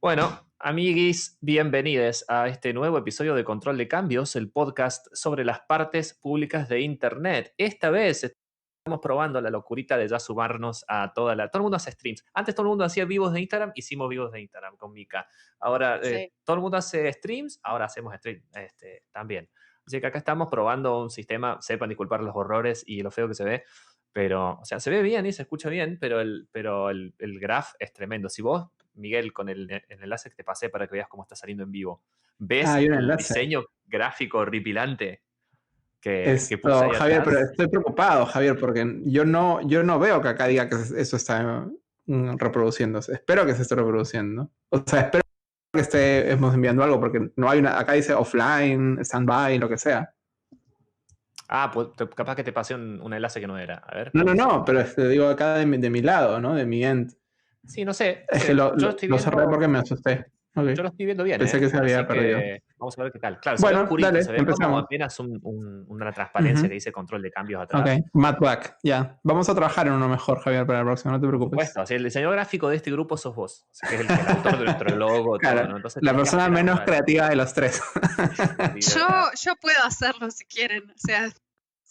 Bueno, amiguis, bienvenidos a este nuevo episodio de Control de Cambios, el podcast sobre las partes públicas de Internet. Esta vez estamos probando la locurita de ya sumarnos a Todo el mundo hace streams. Antes todo el mundo hacía vivos de Instagram, hicimos vivos de Instagram con Mika. Ahora Sí. todo el mundo hace streams, ahora hacemos stream también. Así que acá estamos probando un sistema, sepan disculpar los horrores y lo feo que se ve, pero, o sea, se ve bien y se escucha bien, pero el graph es tremendo. Si vos, Miguel, con el enlace que te pasé para que veas cómo está saliendo en vivo, ¿ves Hay un el enlace. diseño gráfico horripilante que puse Esto, ahí Javier, atrás? pero estoy preocupado, Javier, porque yo no veo que acá diga que eso está reproduciéndose. Espero que se esté reproduciendo. O sea, espero que estemos enviando algo, porque no hay acá dice offline, standby, lo que sea. Ah, pues capaz que te pasé un enlace que no era. A ver. No, pero digo acá de mi lado, ¿no? De mi end. Sí, no sé. Es que yo estoy lo viendo, cerré porque me asusté. Okay. Yo lo estoy viendo bien, Pensé que se había así perdido. que vamos a ver qué tal. Claro, Bueno, se ve oscurito, dale, se ve como empezamos. apenas una transparencia que dice control de cambios atrás. Ok, Matt Black, ya. Vamos a trabajar en uno mejor, Javier, para el próximo, no te Por preocupes. supuesto, así el diseñador gráfico de este grupo sos vos, así que es el autor de nuestro logo, claro, todo, ¿no? Entonces, la persona menos creativa de los tres. Yo puedo hacerlo si quieren, o sea,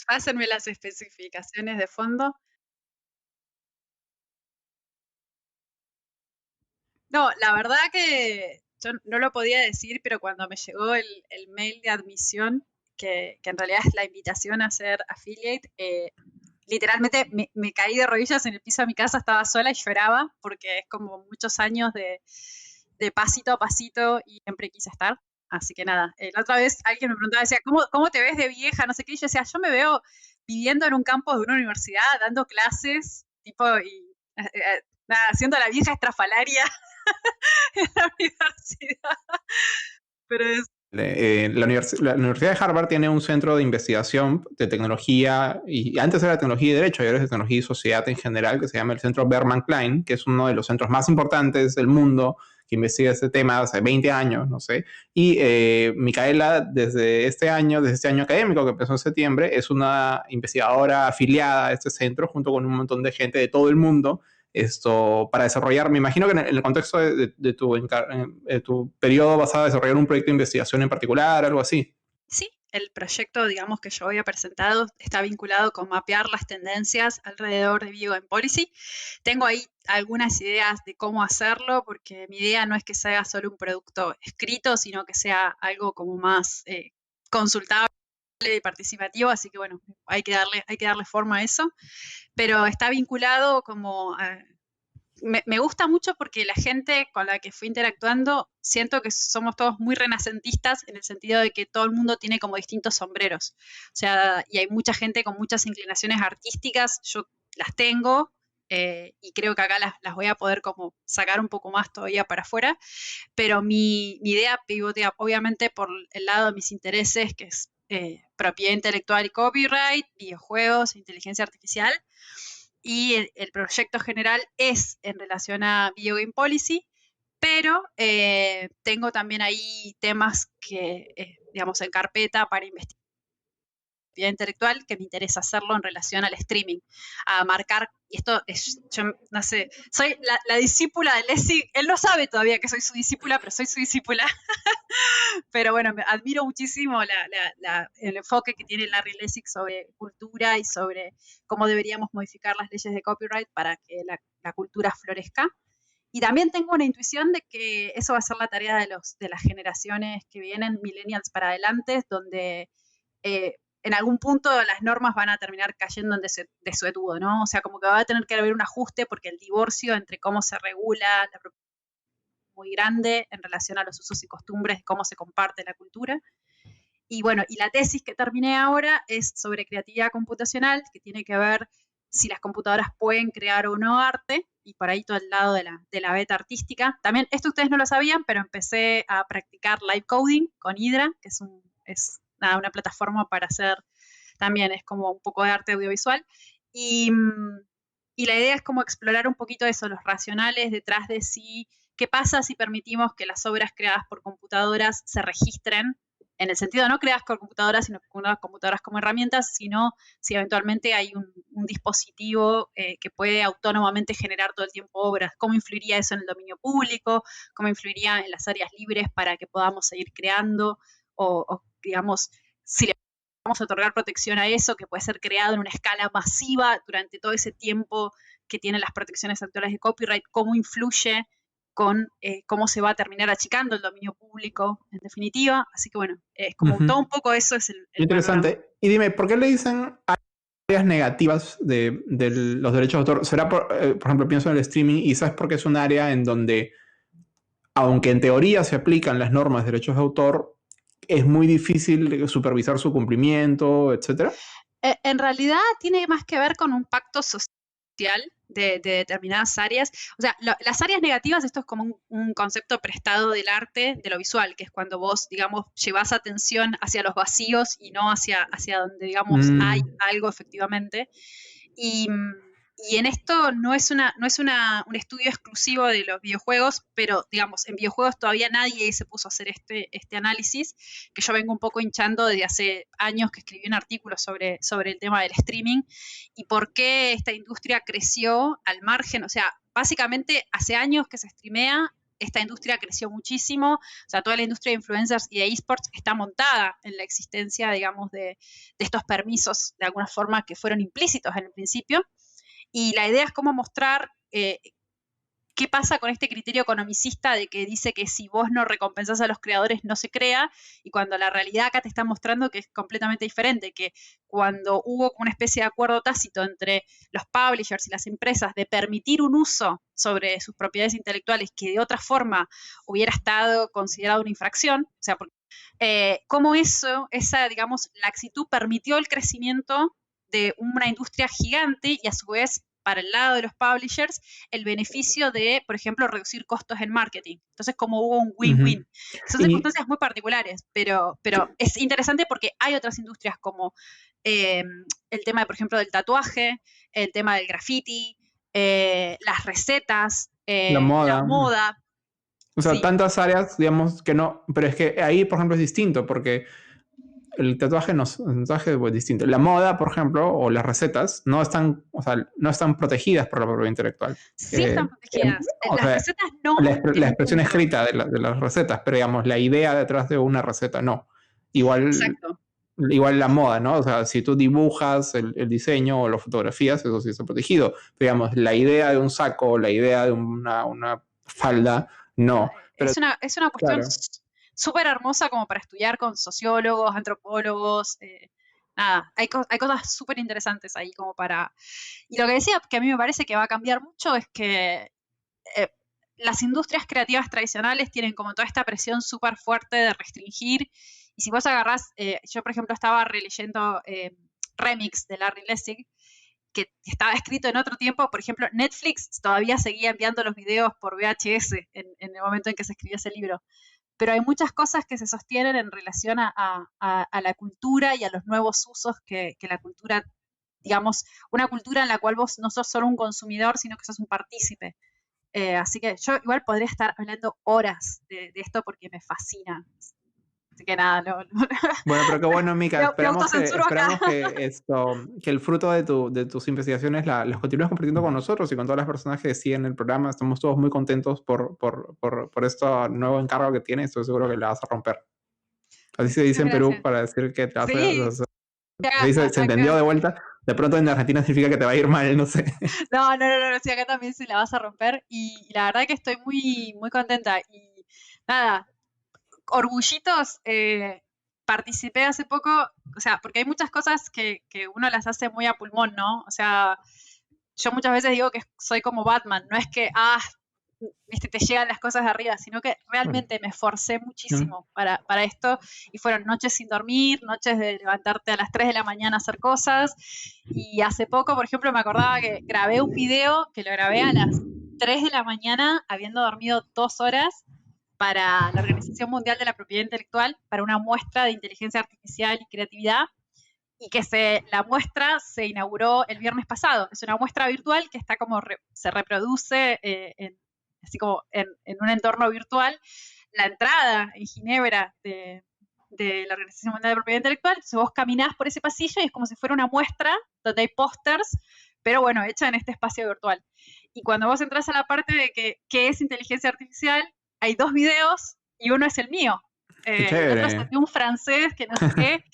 hácenme las especificaciones de fondo. No, la verdad que yo no lo podía decir, pero cuando me llegó el mail de admisión, que en realidad es la invitación a ser affiliate, literalmente me caí de rodillas en el piso de mi casa, estaba sola y lloraba, porque es como muchos años de pasito a pasito y siempre quise estar. Así que nada, la otra vez alguien me preguntaba, decía, ¿cómo te ves de vieja? No sé qué, y yo decía, yo me veo viviendo en un campus de una universidad, dando clases, tipo, y nada, haciendo la vieja estrafalaria en la universidad. Pero es... La Universidad de Harvard tiene un centro de investigación de tecnología, y antes era tecnología y derecho, y ahora es de tecnología y sociedad en general, que se llama el Centro Berman Klein, que es uno de los centros más importantes del mundo que investiga este tema hace 20 años, no sé. Y Micaela, desde este año académico que empezó en septiembre, es una investigadora afiliada a este centro junto con un montón de gente de todo el mundo, para desarrollar. Me imagino que en el contexto de tu periodo vas a desarrollar un proyecto de investigación en particular, algo así. Sí, el proyecto, digamos, que yo había presentado está vinculado con mapear las tendencias alrededor de Biogen Policy. Tengo ahí algunas ideas de cómo hacerlo, porque mi idea no es que sea solo un producto escrito, sino que sea algo como más consultable y participativo, así que bueno, hay que darle forma a eso, pero está vinculado como... Me gusta mucho porque la gente con la que fui interactuando, siento que somos todos muy renacentistas en el sentido de que todo el mundo tiene como distintos sombreros. O sea, y hay mucha gente con muchas inclinaciones artísticas, yo las tengo, y creo que acá las voy a poder como sacar un poco más todavía para afuera, pero mi idea pivotea obviamente por el lado de mis intereses, que es propiedad intelectual y copyright, videojuegos, inteligencia artificial. Y el proyecto general es en relación a Video Game Policy, pero tengo también ahí temas que, digamos, en carpeta para investigar intelectual, que me interesa hacerlo en relación al streaming, a marcar, y esto es, yo no sé, soy la discípula de Lessig, él no sabe todavía que soy su discípula, pero soy su discípula, pero bueno, me admiro muchísimo el enfoque que tiene Larry Lessig sobre cultura y sobre cómo deberíamos modificar las leyes de copyright para que la cultura florezca. Y también tengo una intuición de que eso va a ser la tarea de las generaciones que vienen, millennials para adelante, donde en algún punto las normas van a terminar cayendo en desuetudo, ¿no? O sea, como que va a tener que haber un ajuste porque el divorcio entre cómo se regula la propiedad es muy grande en relación a los usos y costumbres de cómo se comparte la cultura. Y bueno, y la tesis que terminé ahora es sobre creatividad computacional, que tiene que ver si las computadoras pueden crear o no arte, y por ahí todo el lado de la beta artística. También, esto ustedes no lo sabían, pero empecé a practicar live coding con Hydra, que es una plataforma para hacer, también es como un poco de arte audiovisual. Y la idea es como explorar un poquito eso, los racionales detrás de qué pasa si permitimos que las obras creadas por computadoras se registren en el sentido no creadas con computadoras, sino con unas computadoras como herramientas, sino si eventualmente hay un dispositivo que puede autónomamente generar todo el tiempo obras. ¿Cómo influiría eso en el dominio público? ¿Cómo influiría en las áreas libres para que podamos seguir creando? O digamos, si le vamos a otorgar protección a eso, que puede ser creado en una escala masiva durante todo ese tiempo que tienen las protecciones actuales de copyright, ¿cómo influye con cómo se va a terminar achicando el dominio público, en definitiva? Así que bueno, es como todo un poco eso es el Interesante. panorama. Y dime, ¿por qué le dicen áreas negativas de los derechos de autor? ¿Será, por ejemplo, pienso en el streaming y sabes por qué es un área en donde, aunque en teoría se aplican las normas de derechos de autor, es muy difícil supervisar su cumplimiento, etcétera? En realidad tiene más que ver con un pacto social de determinadas áreas. O sea, las áreas negativas, esto es como un concepto prestado del arte, de lo visual, que es cuando vos, digamos, llevas atención hacia los vacíos y no hacia donde, digamos, hay algo efectivamente. Y en esto no es un estudio exclusivo de los videojuegos, pero digamos, en videojuegos todavía nadie se puso a hacer este análisis, que yo vengo un poco hinchando desde hace años que escribí un artículo sobre el tema del streaming y por qué esta industria creció al margen. O sea, básicamente hace años que se streamea, esta industria creció muchísimo, o sea, toda la industria de influencers y de esports está montada en la existencia, digamos, de estos permisos, de alguna forma, que fueron implícitos en el principio. Y la idea es cómo mostrar qué pasa con este criterio economicista de que dice que si vos no recompensás a los creadores no se crea, y cuando la realidad acá te está mostrando que es completamente diferente, que cuando hubo una especie de acuerdo tácito entre los publishers y las empresas de permitir un uso sobre sus propiedades intelectuales que de otra forma hubiera estado considerado una infracción, o sea, cómo esa, digamos, laxitud permitió el crecimiento de una industria gigante y a su vez, para el lado de los publishers, el beneficio de, por ejemplo, reducir costos en marketing. Entonces, como hubo un win-win. Son circunstancias muy particulares, pero es interesante porque hay otras industrias como el tema, por ejemplo, del tatuaje, el tema del graffiti, las recetas, la moda. O sea, Sí. tantas áreas, digamos, que no. Pero es que ahí, por ejemplo, es distinto, porque el tatuaje es distinto. La moda, por ejemplo, o las recetas, no están protegidas por la propiedad intelectual. Sí están protegidas. Las recetas no. La expresión escrita de las recetas, pero digamos, la idea detrás de una receta no. Igual la moda, ¿no? O sea, si tú dibujas el diseño o las fotografías, eso sí está protegido. Pero, digamos, la idea de un saco, la idea de una falda, no. Pero, es una cuestión súper hermosa como para estudiar con sociólogos, antropólogos, nada, hay cosas súper interesantes ahí como para... Y lo que decía, que a mí me parece que va a cambiar mucho, es que las industrias creativas tradicionales tienen como toda esta presión súper fuerte de restringir, y si vos agarrás, yo por ejemplo estaba releyendo Remix de Larry Lessig, que estaba escrito en otro tiempo. Por ejemplo, Netflix todavía seguía enviando los videos por VHS en el momento en que se escribió ese libro. Pero hay muchas cosas que se sostienen en relación a la cultura y a los nuevos usos que la cultura, digamos, una cultura en la cual vos no sos solo un consumidor, sino que sos un partícipe. Así que yo igual podría estar hablando horas de esto porque me fascina. Así que nada, Bueno, pero qué bueno, Mica. Esperamos que el fruto de tus investigaciones las continúes compartiendo con nosotros y con todas las personas que siguen el programa. Estamos todos muy contentos por este nuevo encargo que tienes. Estoy seguro que la vas a romper. Así se dice en Perú para decir que te vas a... Se entendió de vuelta. De pronto en Argentina significa que te va a ir mal, no sé. No, sí, acá también se la vas a romper. Y la verdad que estoy muy, muy contenta. Y nada, orgullitos, participé hace poco, o sea, porque hay muchas cosas que uno las hace muy a pulmón, ¿no? O sea, yo muchas veces digo que soy como Batman, no es que, viste, te llegan las cosas de arriba, sino que realmente me esforcé muchísimo para esto, y fueron noches sin dormir, noches de levantarte a las 3 de la mañana a hacer cosas, y hace poco, por ejemplo, me acordaba que grabé un video que lo grabé a las 3 de la mañana, habiendo dormido 2 horas, para la Organización Mundial de la Propiedad Intelectual, para una muestra de inteligencia artificial y creatividad, y que la muestra se inauguró el viernes pasado. Es una muestra virtual que está como se reproduce así como en un entorno virtual. La entrada en Ginebra de de la Organización Mundial de Propiedad Intelectual. Entonces vos caminás por ese pasillo y es como si fuera una muestra donde hay pósters, pero bueno, hecha en este espacio virtual. Y cuando vos entras a la parte de qué es inteligencia artificial, hay 2 videos y uno es el mío. Qué El otro es chévere. de un francés que no sé qué.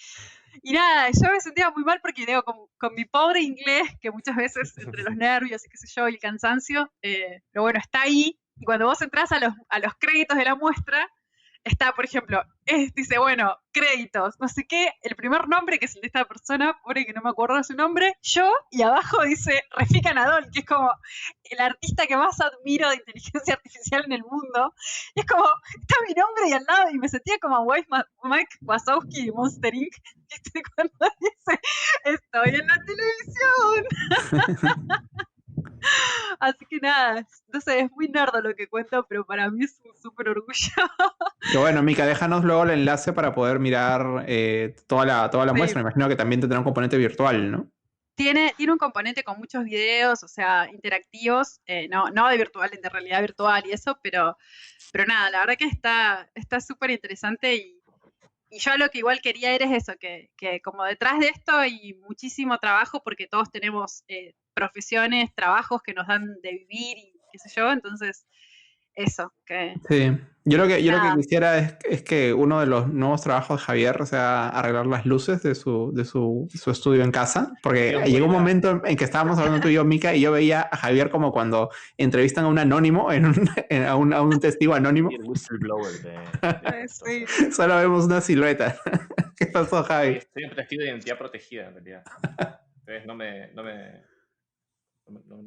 Y nada, yo me sentía muy mal porque digo, con mi pobre inglés, que muchas veces entre los nervios y qué sé yo, y el cansancio, pero bueno, está ahí. Y cuando vos entras a los créditos de la muestra, está, por ejemplo, dice, bueno, créditos, no sé qué, el primer nombre, que es el de esta persona, pobre que no me acuerdo de su nombre, yo, y abajo dice Refika Nadol, que es como el artista que más admiro de inteligencia artificial en el mundo. Y es como, está mi nombre y al lado, y me sentía como Mike Wazowski de Monster Inc. ¿Viste? Cuando dice, estoy en la televisión. Así que nada, no sé, es muy nerdo lo que cuento, pero para mí es un súper orgullo. Que bueno, Mica, déjanos luego el enlace para poder mirar toda la Sí. muestra. Me imagino que también tendrá un componente virtual, ¿no? Tiene un componente con muchos videos, o sea, interactivos, no de virtual, de realidad virtual y eso, pero nada, la verdad que está súper interesante y yo lo que igual quería era eso, que como detrás de esto hay muchísimo trabajo porque todos tenemos profesiones, trabajos que nos dan de vivir y qué sé yo, entonces eso, que Sí. Yo lo que nada, quisiera es que uno de los nuevos trabajos de Javier sea arreglar las luces de su estudio en casa, porque Dios, llegó un buena. momento en que estábamos hablando tú y yo, Mica, y yo veía a Javier como cuando entrevistan a un anónimo, a un testigo anónimo, Y el whistleblower de esto, sí. solo vemos una silueta. ¿Qué pasó, Javi? Estoy en testigo de identidad protegida, en realidad. Ustedes no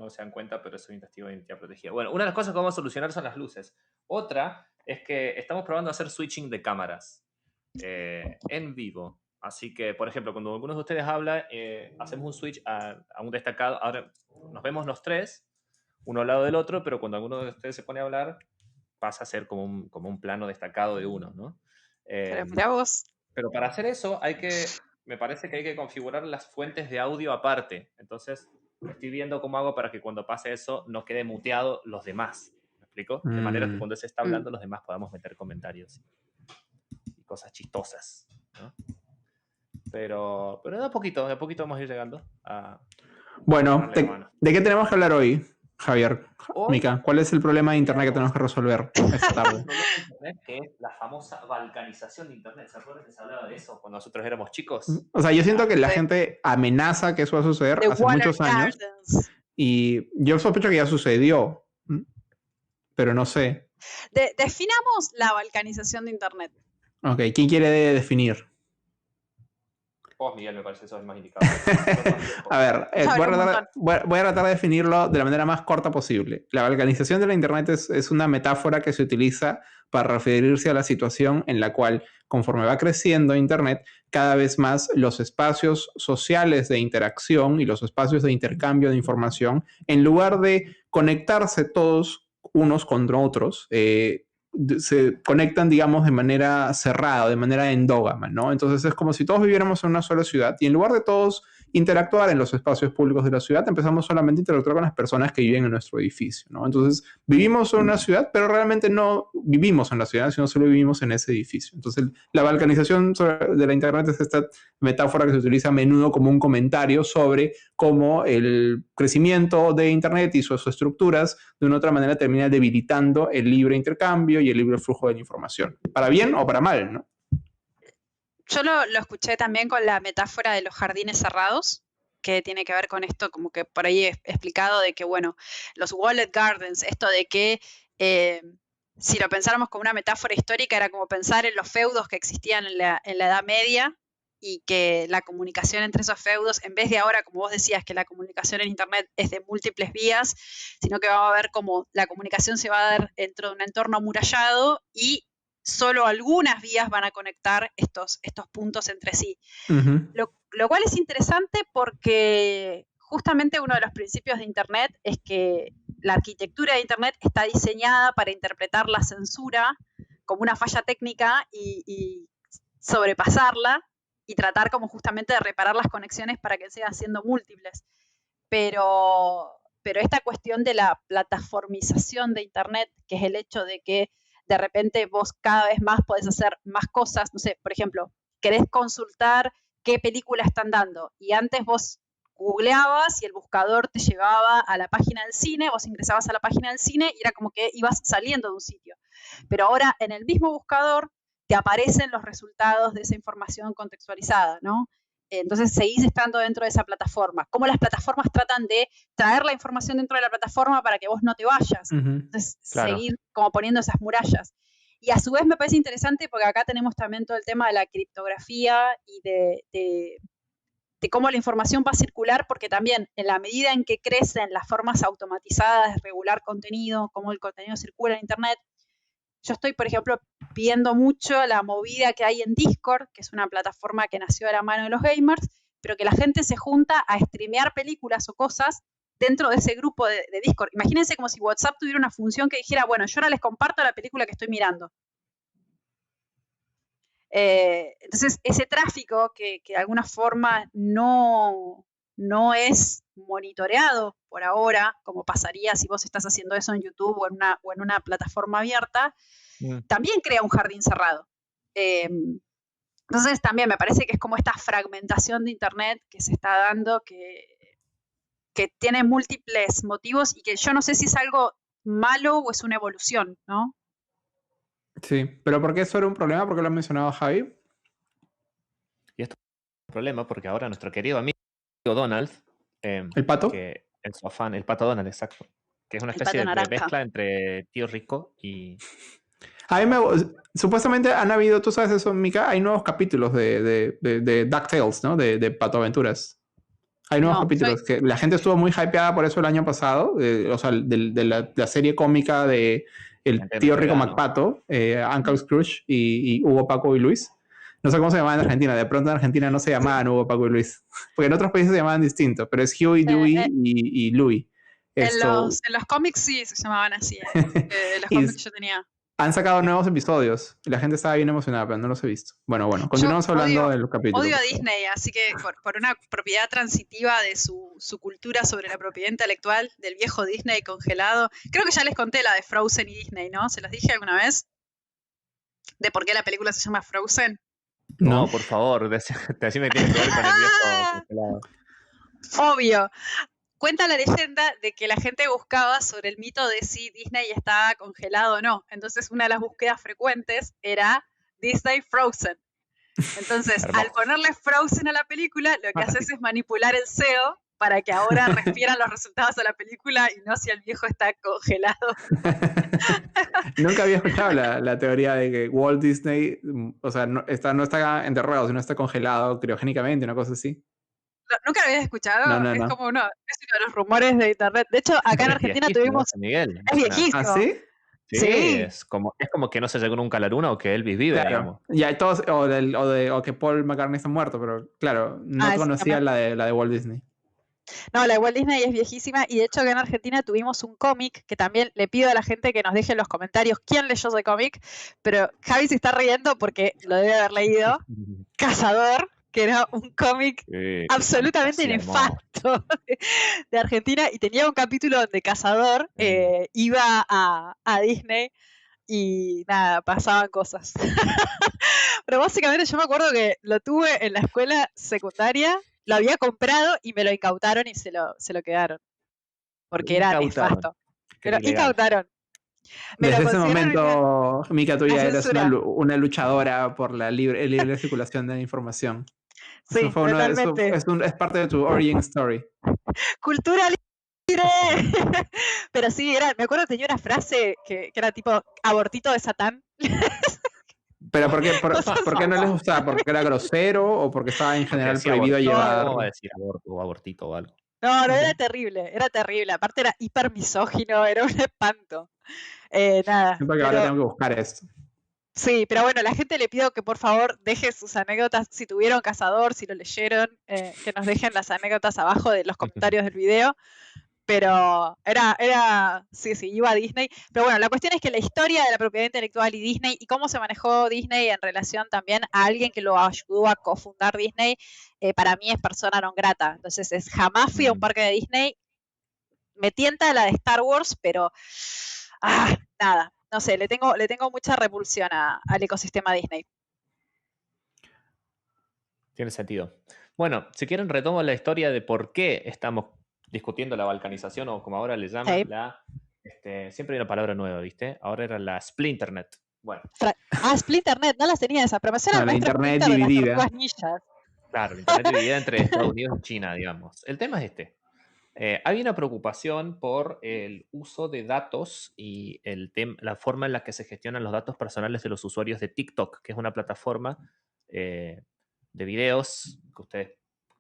se dan cuenta, pero soy un testigo de identidad protegida. Bueno, una de las cosas que vamos a solucionar son las luces. Otra es que estamos probando hacer switching de cámaras en vivo. Así que, por ejemplo, cuando algunos de ustedes hablan, hacemos un switch a un destacado. Ahora nos vemos los 3, uno al lado del otro, pero cuando alguno de ustedes se pone a hablar, pasa a ser como un plano destacado de uno, ¿no? Pero mirá vos. Pero para hacer eso me parece que hay que configurar las fuentes de audio aparte. Entonces, estoy viendo cómo hago para que cuando pase eso no quede muteado los demás. ¿Me explico? De manera que cuando se está hablando los demás podamos meter comentarios y cosas chistosas, ¿no? Pero de a poquito vamos a ir llegando a... Bueno, darle la mano. ¿de qué tenemos que hablar hoy, Javier? Hoy- Mica, ¿cuál es el problema de Internet que tenemos que resolver esta tarde? El problema de Internet, que es la famosa balcanización de Internet. ¿Se acuerdan que se hablaba de eso cuando nosotros éramos chicos? O sea, yo siento que la Sí. gente amenaza que eso va a suceder The hace Water muchos años Gardens. y yo sospecho que ya sucedió, pero no sé. Definamos la balcanización de Internet. Ok, ¿quién quiere definir? Vos, Miguel, me parece eso es más indicado. A ver, Ya voy, hablé un montón. voy a tratar de definirlo de la manera más corta posible. La balcanización de la Internet es una metáfora que se utiliza para referirse a la situación en la cual, conforme va creciendo Internet, cada vez más los espacios sociales de interacción y los espacios de intercambio de información, en lugar de conectarse todos unos contra otros, se conectan, digamos, de manera cerrada, de manera endógama, ¿no? Entonces es como si todos viviéramos en una sola ciudad y en lugar de todos interactuar en los espacios públicos de la ciudad, empezamos solamente a interactuar con las personas que viven en nuestro edificio, ¿no? Entonces vivimos en una ciudad, pero realmente no vivimos en la ciudad, sino solo vivimos en ese edificio. Entonces la balcanización de la Internet es esta metáfora que se utiliza a menudo como un comentario sobre cómo el crecimiento de Internet y sus estructuras de una u otra manera termina debilitando el libre intercambio y el libre flujo de la información, para bien o para mal, ¿no? Yo lo escuché también con la metáfora de los jardines cerrados, que tiene que ver con esto, como que por ahí he explicado de que, bueno, los walled gardens, esto de que si lo pensáramos como una metáfora histórica, era como pensar en los feudos que existían en la Edad Media y que la comunicación entre esos feudos, en vez de ahora, como vos decías, que la comunicación en Internet es de múltiples vías, sino que va a haber como la comunicación se va a dar dentro de un entorno amurallado y solo algunas vías van a conectar estos puntos entre sí. Uh-huh. Lo cual es interesante porque justamente uno de los principios de Internet es que la arquitectura de Internet está diseñada para interpretar la censura como una falla técnica y sobrepasarla y tratar como justamente de reparar las conexiones para que sigan siendo múltiples. Pero esta cuestión de la plataformización de Internet, que es el hecho de que de repente vos cada vez más podés hacer más cosas, no sé, por ejemplo, querés consultar qué película están dando, y antes vos googleabas y el buscador te llevaba a la página del cine, vos ingresabas a la página del cine y era como que ibas saliendo de un sitio. Pero ahora en el mismo buscador te aparecen los resultados de esa información contextualizada, ¿no? Entonces seguís estando dentro de esa plataforma. Cómo las plataformas tratan de traer la información dentro de la plataforma para que vos no te vayas. Entonces seguir como poniendo esas murallas. Y a su vez me parece interesante porque acá tenemos también todo el tema de la criptografía y de cómo la información va a circular, porque también en la medida en que crecen las formas automatizadas de regular contenido, cómo el contenido circula en Internet, yo estoy, por ejemplo, viendo mucho la movida que hay en Discord, que es una plataforma que nació de la mano de los gamers, pero que la gente se junta a streamear películas o cosas dentro de ese grupo de Discord. Imagínense como si WhatsApp tuviera una función que dijera, bueno, yo ahora les comparto la película que estoy mirando. Entonces, ese tráfico que de alguna forma no es monitoreado por ahora, como pasaría si vos estás haciendo eso en YouTube o en una plataforma abierta, también crea un jardín cerrado. Entonces, también me parece que es como esta fragmentación de Internet que se está dando, que tiene múltiples motivos y que yo no sé si es algo malo o es una evolución, ¿no? Sí, pero ¿por qué eso era un problema? ¿Por qué lo ha mencionado Javi? Y esto es un problema porque ahora nuestro querido amigo Donald, ¿El pato? que en su afán, el pato Donald, exacto, que es una especie de mezcla entre tío rico y... Supuestamente han habido, tú sabes eso, Mika, hay nuevos capítulos de DuckTales, ¿no? De Pato Aventuras. Hay nuevos capítulos que la gente estuvo muy hypeada por eso el año pasado, o sea, de la serie cómica de el tío rico McPato, Uncle Scrooge y Hugo, Paco y Luis. No sé cómo se llamaban en Argentina. De pronto en Argentina no se llamaban Hugo, Paco y Luis. Porque en otros países se llamaban distinto. Pero es Huey, Dewey y Louie. En los cómics sí se llamaban así. Los cómics que yo tenía. Han sacado nuevos episodios. Y la gente estaba bien emocionada, pero no los he visto. Bueno, continuamos hablando de los capítulos. Odio a Disney, así que por una propiedad transitiva de su cultura sobre la propiedad intelectual del viejo Disney congelado. Creo que ya les conté la de Frozen y Disney, ¿no? ¿Se los dije alguna vez? ¿De por qué la película se llama Frozen? No, por favor, decime que tiene que ver con el viejo congelado. Obvio. Cuenta la leyenda de que la gente buscaba sobre el mito de si Disney estaba congelado o no. Entonces, una de las búsquedas frecuentes era Disney Frozen. Entonces, al ponerle Frozen a la película, lo que haces es manipular el SEO para que ahora refieran los resultados a la película y no si el viejo está congelado. Nunca había escuchado la teoría de que Walt Disney, o sea, no está enterrado, sino está congelado criogénicamente, una cosa así. ¿Nunca lo habías escuchado? No. Es como es uno de los rumores de internet. De hecho, acá en Argentina tuvimos... Miguel. Es viejísimo. ¿Ah, sí? Sí. Es como que no se llegó nunca a la luna o que Elvis vive, claro. digamos. Ya todos, o que Paul McCartney está muerto, pero claro, no conocía la de Walt Disney. No, la de Walt Disney es viejísima y de hecho acá en Argentina tuvimos un cómic que también le pido a la gente que nos deje en los comentarios quién leyó ese cómic, pero Javi se está riendo porque lo debe haber leído. Cazador, que era un cómic absolutamente nefasto de Argentina y tenía un capítulo donde Cazador iba a Disney y nada, pasaban cosas. Pero básicamente yo me acuerdo que lo tuve en la escuela secundaria, lo había comprado y me lo incautaron y se lo quedaron. Porque era nefasto. Pero incautaron. Desde ese momento, Mika, tú ya eres una luchadora por la libre circulación de la información. Sí, totalmente. Es parte de tu origin story. Cultura libre. Pero sí, me acuerdo que tenía una frase que era tipo abortito de Satán. ¿Pero por qué no les gustaba? ¿Porque era grosero o porque estaba en general prohibido llevar? No va a decir aborto o abortito o algo. No, era terrible. Aparte era hiper misógino, era un espanto. Nada. Siento que ahora tengo que buscar esto. Sí, pero bueno, la gente le pido que por favor deje sus anécdotas, si tuvieron Cazador, si lo leyeron, que nos dejen las anécdotas abajo de los comentarios del video. Pero sí, iba a Disney. Pero bueno, la cuestión es que la historia de la propiedad intelectual y Disney y cómo se manejó Disney en relación también a alguien que lo ayudó a cofundar Disney, para mí es persona non grata. Entonces jamás fui a un parque de Disney. Me tienta la de Star Wars, pero nada, no sé, le tengo mucha repulsión al ecosistema Disney. Tiene sentido. Bueno, si quieren retomo la historia de por qué estamos discutiendo la balcanización, o como ahora le llaman, Sí. siempre hay una palabra nueva, ¿viste? Ahora era la Splinternet. Bueno, Splinternet, no las tenía esa, pero me suena el La maestro internet Splinter de las dividida. tortugas ninjas. claro, la Internet dividida entre Estados Unidos y China, digamos. El tema es este. Hay una preocupación por el uso de datos y la forma en la que se gestionan los datos personales de los usuarios de TikTok, que es una plataforma de videos que ustedes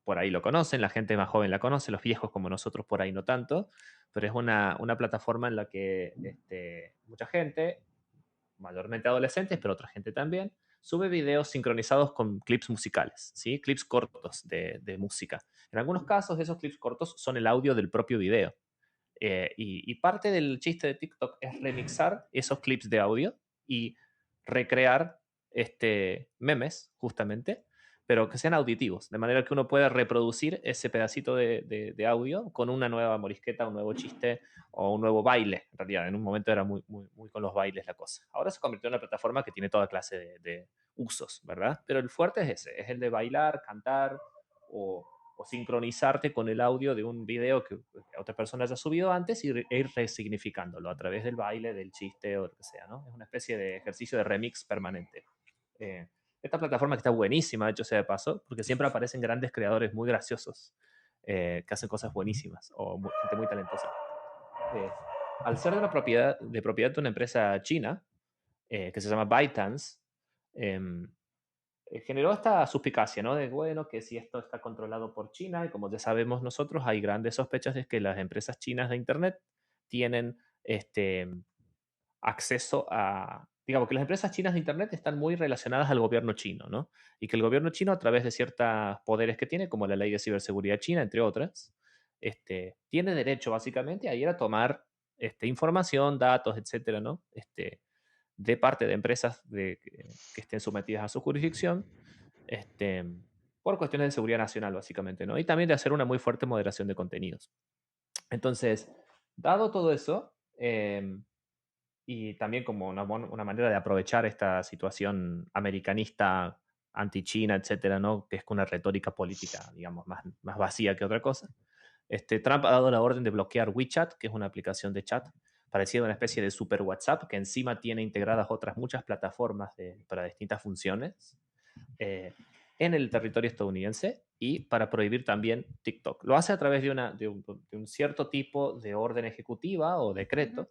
por ahí lo conocen, la gente más joven la conoce, los viejos como nosotros por ahí no tanto, pero es una plataforma en la que mucha gente, mayormente adolescentes, pero otra gente también, sube videos sincronizados con clips musicales, ¿sí? Clips cortos de música. En algunos casos, esos clips cortos son el audio del propio video. Y parte del chiste de TikTok es remixar esos clips de audio y recrear memes, justamente, pero que sean auditivos, de manera que uno pueda reproducir ese pedacito de audio con una nueva morisqueta, un nuevo chiste o un nuevo baile. En realidad, en un momento era muy, muy, muy con los bailes la cosa. Ahora se convirtió en una plataforma que tiene toda clase de usos, ¿verdad? Pero el fuerte es ese, es el de bailar, cantar o sincronizarte con el audio de un video que otra persona haya subido antes e ir resignificándolo a través del baile, del chiste o lo que sea, ¿no? Es una especie de ejercicio de remix permanente. Esta plataforma que está buenísima, de hecho sea de paso, porque siempre aparecen grandes creadores muy graciosos que hacen cosas buenísimas o gente muy talentosa. Al ser de propiedad de una empresa china que se llama ByteDance, generó esta suspicacia, ¿no? De, bueno, que si esto está controlado por China, y como ya sabemos nosotros, hay grandes sospechas de que las empresas chinas de Internet tienen acceso a, digamos, que las empresas chinas de Internet están muy relacionadas al gobierno chino, ¿no? Y que el gobierno chino, a través de ciertos poderes que tiene, como la ley de ciberseguridad china, entre otras, tiene derecho básicamente a ir a tomar información, datos, etcétera, ¿no? De parte de empresas que estén sometidas a su jurisdicción, por cuestiones de seguridad nacional, básicamente, ¿no? Y también de hacer una muy fuerte moderación de contenidos. Entonces, dado todo eso, y también como una manera de aprovechar esta situación americanista, anti-China, etcétera, ¿no? Que es con una retórica política, digamos, más vacía que otra cosa, Trump ha dado la orden de bloquear WeChat, que es una aplicación de chat parecida a una especie de super WhatsApp, que encima tiene integradas otras muchas plataformas para distintas funciones en el territorio estadounidense, y para prohibir también TikTok. Lo hace a través de un cierto tipo de orden ejecutiva o decreto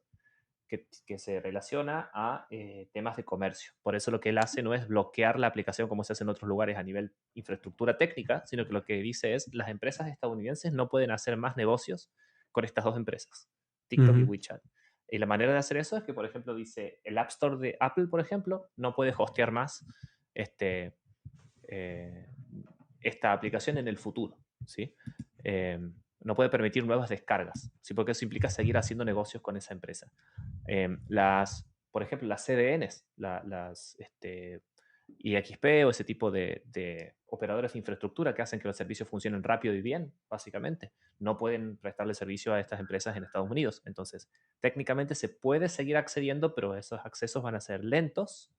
que se relaciona a temas de comercio. Por eso lo que él hace no es bloquear la aplicación como se hace en otros lugares a nivel infraestructura técnica, sino que lo que dice es las empresas estadounidenses no pueden hacer más negocios con estas dos empresas, TikTok y WeChat. Y la manera de hacer eso es que, por ejemplo, dice el App Store de Apple, por ejemplo, no puede hostear más esta aplicación en el futuro, ¿sí? No puede permitir nuevas descargas, ¿sí? Porque eso implica seguir haciendo negocios con esa empresa. Por ejemplo, las CDNs, las IXP o ese tipo de operadores de infraestructura que hacen que los servicios funcionen rápido y bien, básicamente, no pueden prestarle servicio a estas empresas en Estados Unidos. Entonces, técnicamente se puede seguir accediendo, pero esos accesos van a ser lentos,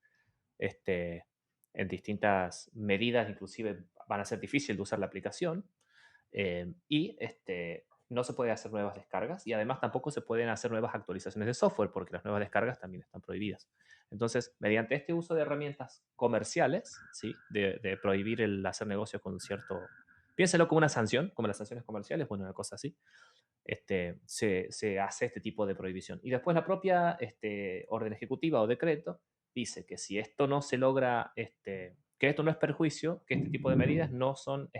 en distintas medidas, inclusive van a ser difícil de usar la aplicación, y no se puede hacer nuevas descargas, y además tampoco se pueden hacer nuevas actualizaciones de software porque las nuevas descargas también están prohibidas. Entonces, mediante este uso de herramientas comerciales, ¿sí? de prohibir el hacer negocios con cierto... Piénselo como una sanción, como las sanciones comerciales, bueno, una cosa así. Se hace este tipo de prohibición. Y después la propia orden ejecutiva o decreto dice que si esto no se logra, que esto no es perjuicio, que este tipo de medidas no son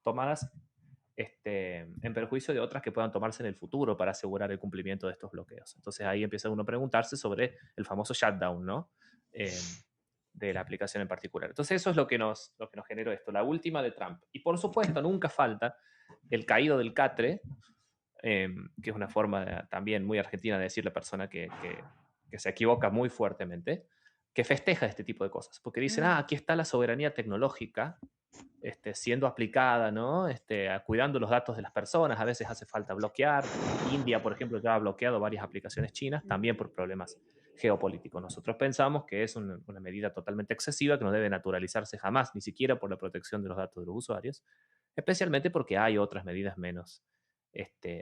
tomadas en perjuicio de otras que puedan tomarse en el futuro para asegurar el cumplimiento de estos bloqueos. Entonces ahí empieza uno a preguntarse sobre el famoso shutdown, ¿no? De la aplicación en particular. Entonces eso es lo que nos generó esto, la última de Trump. Y por supuesto nunca falta el caído del catre, que es una forma también muy argentina de decir la persona que se equivoca muy fuertemente, que festeja este tipo de cosas, porque dicen, aquí está la soberanía tecnológica siendo aplicada, ¿no? Cuidando los datos de las personas. A veces hace falta bloquear. India, por ejemplo, ya ha bloqueado varias aplicaciones chinas, también por problemas geopolíticos. Nosotros pensamos que es una medida totalmente excesiva, que no debe naturalizarse jamás, ni siquiera por la protección de los datos de los usuarios, especialmente porque hay otras medidas menos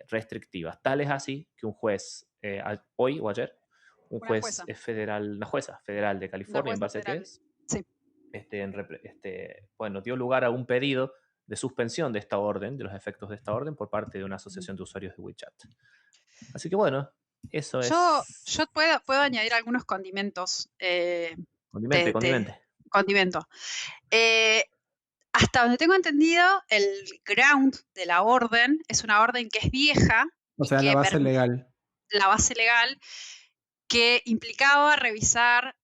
restrictivas. Tal es así que un juez, hoy o ayer, una jueza federal de California, en base a qué es, sí. bueno, dio lugar a un pedido de suspensión de esta orden, de los efectos de esta orden, por parte de una asociación de usuarios de WeChat. Así que bueno, eso Yo puedo añadir algunos condimentos. Condimente. Condimento. Hasta donde tengo entendido, el ground de la orden es una orden que es vieja. O sea, la base legal. La base legal que implicaba revisar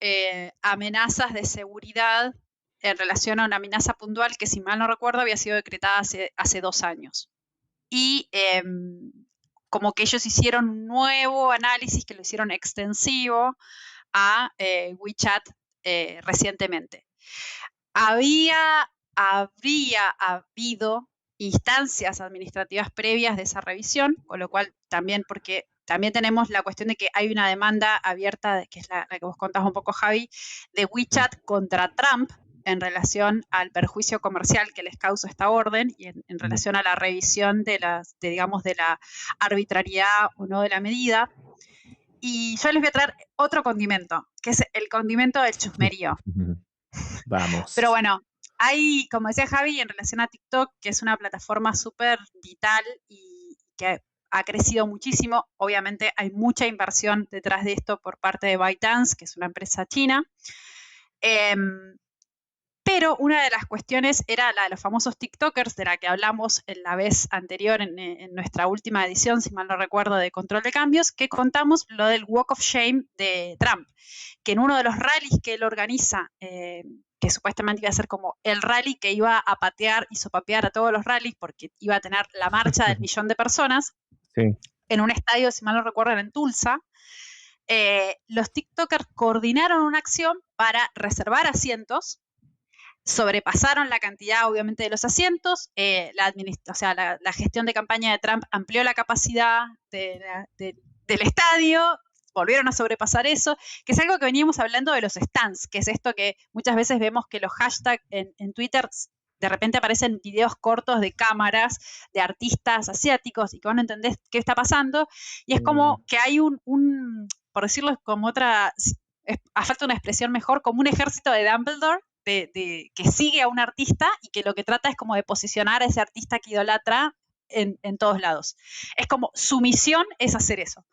amenazas de seguridad en relación a una amenaza puntual que, si mal no recuerdo, había sido decretada hace 2 años. Y como que ellos hicieron un nuevo análisis que lo hicieron extensivo a WeChat recientemente. Habría habido instancias administrativas previas de esa revisión, con lo cual también, porque también tenemos la cuestión de que hay una demanda abierta, que es la que vos contás un poco, Javi, de WeChat contra Trump en relación al perjuicio comercial que les causa esta orden y en relación a la revisión de la arbitrariedad o no de la medida. Y yo les voy a traer otro condimento, que es el condimento del chusmerío. Vamos. Pero bueno, hay, como decía Javi, en relación a TikTok, que es una plataforma súper vital y que ha crecido muchísimo. Obviamente hay mucha inversión detrás de esto por parte de ByteDance, que es una empresa china. Pero una de las cuestiones era la de los famosos TikTokers, de la que hablamos en la vez anterior, en nuestra última edición, si mal no recuerdo, de Control de Cambios, que contamos lo del Walk of Shame de Trump, que en uno de los rallies que él organiza, que supuestamente iba a ser como el rally que iba a patear y sopapear a todos los rallies, porque iba a tener la marcha del 1.000.000 de personas, sí, en un estadio, si mal no recuerdo, en Tulsa. Los TikTokers coordinaron una acción para reservar asientos, sobrepasaron la cantidad, obviamente, de los asientos. La gestión de campaña de Trump amplió la capacidad del estadio, volvieron a sobrepasar eso, que es algo que veníamos hablando de los stands, que es esto que muchas veces vemos que los hashtags en Twitter, de repente aparecen videos cortos de cámaras de artistas asiáticos y que vos no entendés qué está pasando, y es como que hay por decirlo como a falta de una expresión mejor, como un ejército de Dumbledore, que sigue a un artista y que lo que trata es como de posicionar a ese artista que idolatra en todos lados. Es como su misión es hacer eso.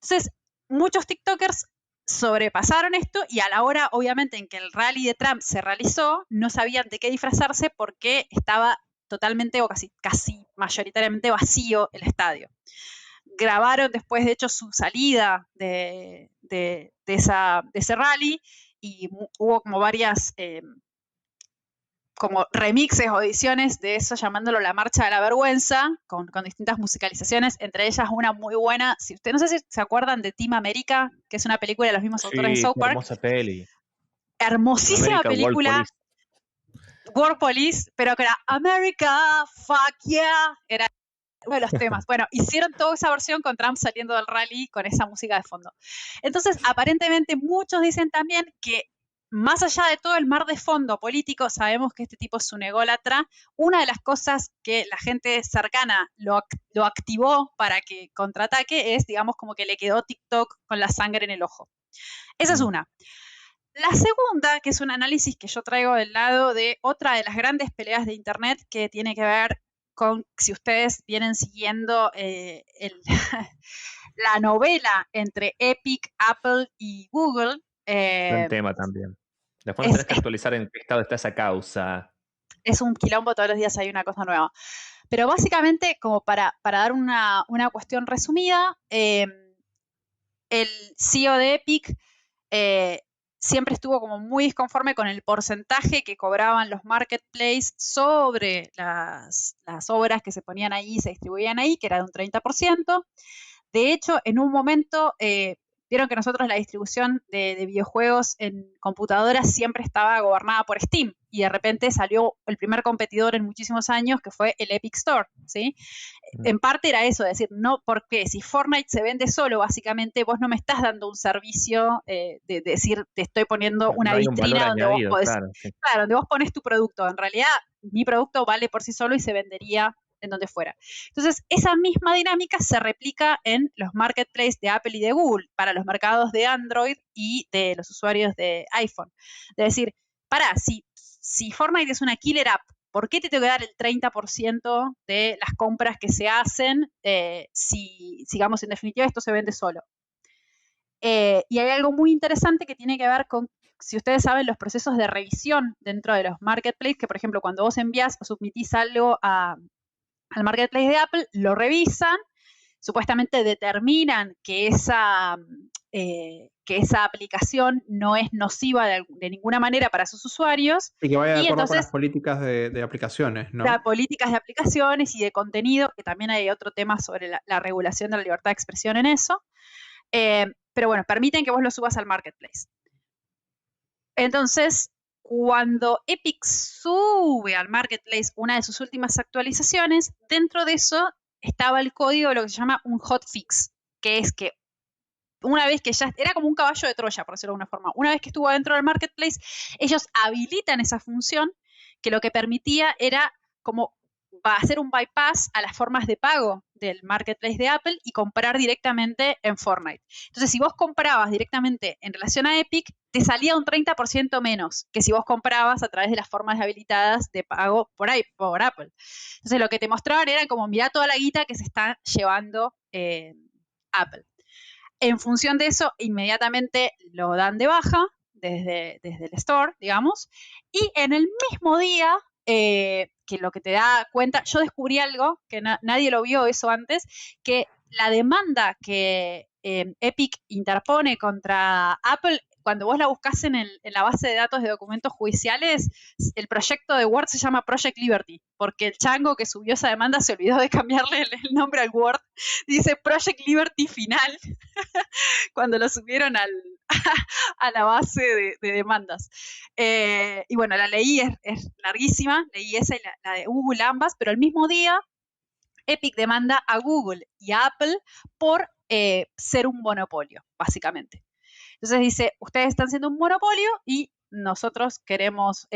Entonces, muchos TikTokers sobrepasaron esto y a la hora, obviamente, en que el rally de Trump se realizó, no sabían de qué disfrazarse porque estaba totalmente o casi mayoritariamente vacío el estadio. Grabaron después, de hecho, su salida de ese rally y hubo como varias como remixes o ediciones de eso, llamándolo la Marcha de la Vergüenza, con distintas musicalizaciones, entre ellas una muy buena. No sé si se acuerdan de Team America, que es una película de los mismos autores de South Park. Hermosa peli. Hermosísima película. World Police, pero que era America, fuck yeah, era uno de los temas. Bueno, hicieron toda esa versión con Trump saliendo del rally con esa música de fondo. Entonces, aparentemente, muchos dicen también que más allá de todo el mar de fondo político, sabemos que este tipo es un ególatra. Una de las cosas que la gente cercana lo activó para que contraataque es, digamos, como que le quedó TikTok con la sangre en el ojo. Esa es una. La segunda, que es un análisis que yo traigo del lado de otra de las grandes peleas de Internet, que tiene que ver con, si ustedes vienen siguiendo la novela entre Epic, Apple y Google. Buen tema también. Después tenés que actualizar en qué estado está esa causa. Es un quilombo, todos los días hay una cosa nueva. Pero básicamente, como para dar una cuestión resumida, el CEO de Epic siempre estuvo como muy disconforme con el porcentaje que cobraban los marketplaces sobre las obras que se ponían ahí y se distribuían ahí, que era de un 30%. De hecho, en un momento vieron que nosotros la distribución de videojuegos en computadoras siempre estaba gobernada por Steam, y de repente salió el primer competidor en muchísimos años, que fue el Epic Store, ¿sí? En parte era eso, decir, no, porque si Fortnite se vende solo, básicamente vos no me estás dando un servicio de decir, te estoy poniendo una No hay un valor vitrina donde añadido, vos podés, claro, sí. claro, donde vos pones tu producto. En realidad, mi producto vale por sí solo y se vendería en donde fuera. Entonces, esa misma dinámica se replica en los marketplaces de Apple y de Google para los mercados de Android y de los usuarios de iPhone. Es decir, si Fortnite es una killer app, ¿por qué te tengo que dar el 30% de las compras que se hacen si, digamos, en definitiva esto se vende solo? Y hay algo muy interesante que tiene que ver con, si ustedes saben, los procesos de revisión dentro de los marketplaces, que por ejemplo, cuando vos envías o submitís algo al marketplace de Apple, lo revisan, supuestamente determinan que esa aplicación no es nociva de ninguna manera para sus usuarios. Y que vaya de y acuerdo con entonces, las políticas de aplicaciones, ¿no? políticas de aplicaciones y de contenido, que también hay otro tema sobre la regulación de la libertad de expresión en eso. Pero bueno, permiten que vos lo subas al marketplace. Entonces, cuando Epic sube al marketplace una de sus últimas actualizaciones, dentro de eso estaba el código de lo que se llama un hotfix, que es que una vez que ya era como un caballo de Troya, por decirlo de alguna forma, una vez que estuvo dentro del marketplace, ellos habilitan esa función que lo que permitía era como hacer un bypass a las formas de pago del marketplace de Apple y comprar directamente en Fortnite. Entonces, si vos comprabas directamente en relación a Epic, te salía un 30% menos que si vos comprabas a través de las formas habilitadas de pago por Apple. Entonces, lo que te mostraban era como, mirá toda la guita que se está llevando Apple. En función de eso, inmediatamente lo dan de baja desde el store, digamos, y en el mismo día, que lo que te da cuenta, yo descubrí algo, que nadie lo vio eso antes, que la demanda que Epic interpone contra Apple, cuando vos la buscás en la base de datos de documentos judiciales, el proyecto de Word se llama Project Liberty, porque el chango que subió esa demanda se olvidó de cambiarle el nombre al Word, dice Project Liberty final, cuando lo subieron a la base de demandas. Y bueno, la leí, es larguísima, leí esa y la de Google ambas, pero el mismo día Epic demanda a Google y a Apple por ser un monopolio, básicamente. Entonces dice, ustedes están siendo un monopolio y nosotros queremos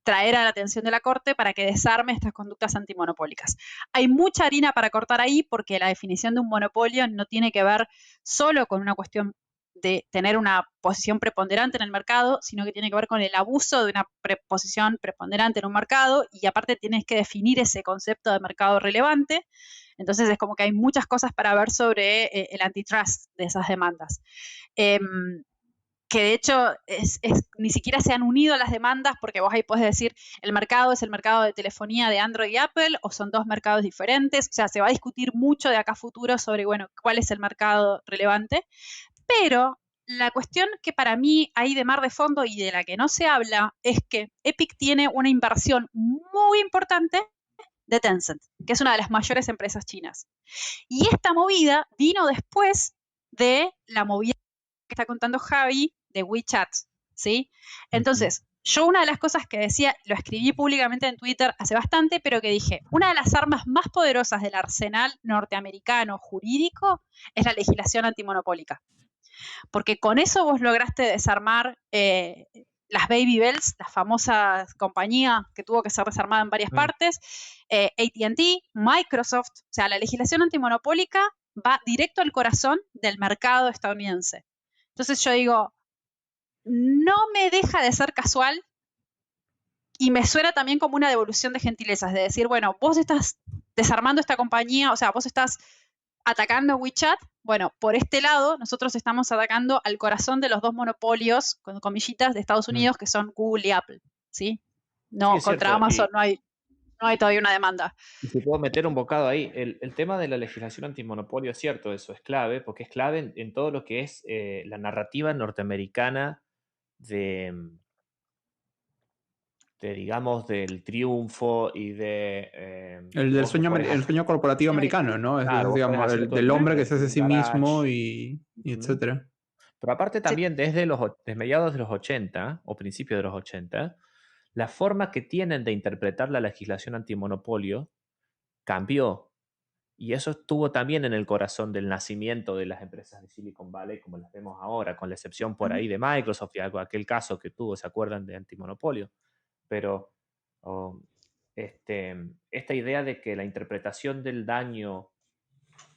traer a la atención de la Corte para que desarme estas conductas antimonopólicas. Hay mucha harina para cortar ahí porque la definición de un monopolio no tiene que ver solo con una cuestión de tener una posición preponderante en el mercado, sino que tiene que ver con el abuso de una posición preponderante en un mercado, y aparte tienes que definir ese concepto de mercado relevante. Entonces es como que hay muchas cosas para ver sobre el antitrust de esas demandas. Que de hecho ni siquiera se han unido las demandas, porque vos ahí podés decir, el mercado es el mercado de telefonía de Android y Apple, o son dos mercados diferentes. O sea, se va a discutir mucho de acá a futuro sobre, bueno, cuál es el mercado relevante. Pero la cuestión que para mí hay de mar de fondo y de la que no se habla es que Epic tiene una inversión muy importante de Tencent, que es una de las mayores empresas chinas. Y esta movida vino después de la movida que está contando Javi de WeChat, ¿sí? Entonces, yo una de las cosas que decía, lo escribí públicamente en Twitter hace bastante, pero que dije, una de las armas más poderosas del arsenal norteamericano jurídico es la legislación antimonopólica. Porque con eso vos lograste desarmar las Baby Bells, la famosa compañía que tuvo que ser desarmada en varias partes, AT&T, Microsoft. O sea, la legislación antimonopólica va directo al corazón del mercado estadounidense. Entonces yo digo, no me deja de ser casual, y me suena también como una devolución de gentilezas, de decir, bueno, vos estás desarmando esta compañía, o sea, vos estás atacando a WeChat. Bueno, por este lado, nosotros estamos atacando al corazón de los dos monopolios, con comillitas, de Estados Unidos, que son Google y Apple, ¿sí? No, Sí, contra cierto. Amazon no hay todavía una demanda. Y si puedo meter un bocado ahí, el tema de la legislación antimonopolio es cierto, eso es clave, porque es clave en todo lo que es la narrativa norteamericana digamos, del triunfo y de... El sueño corporativo americano, ¿no? Claro, Es digamos, del hombre que se hace a sí mismo y etcétera. Pero aparte Sí. también desde mediados de los 80 o principios de los 80, la forma que tienen de interpretar la legislación antimonopolio cambió. Y eso estuvo también en el corazón del nacimiento de las empresas de Silicon Valley, como las vemos ahora, con la excepción por ahí de Microsoft y aquel caso que tuvo, ¿se acuerdan? De antimonopolio. Pero esta idea de que la interpretación del daño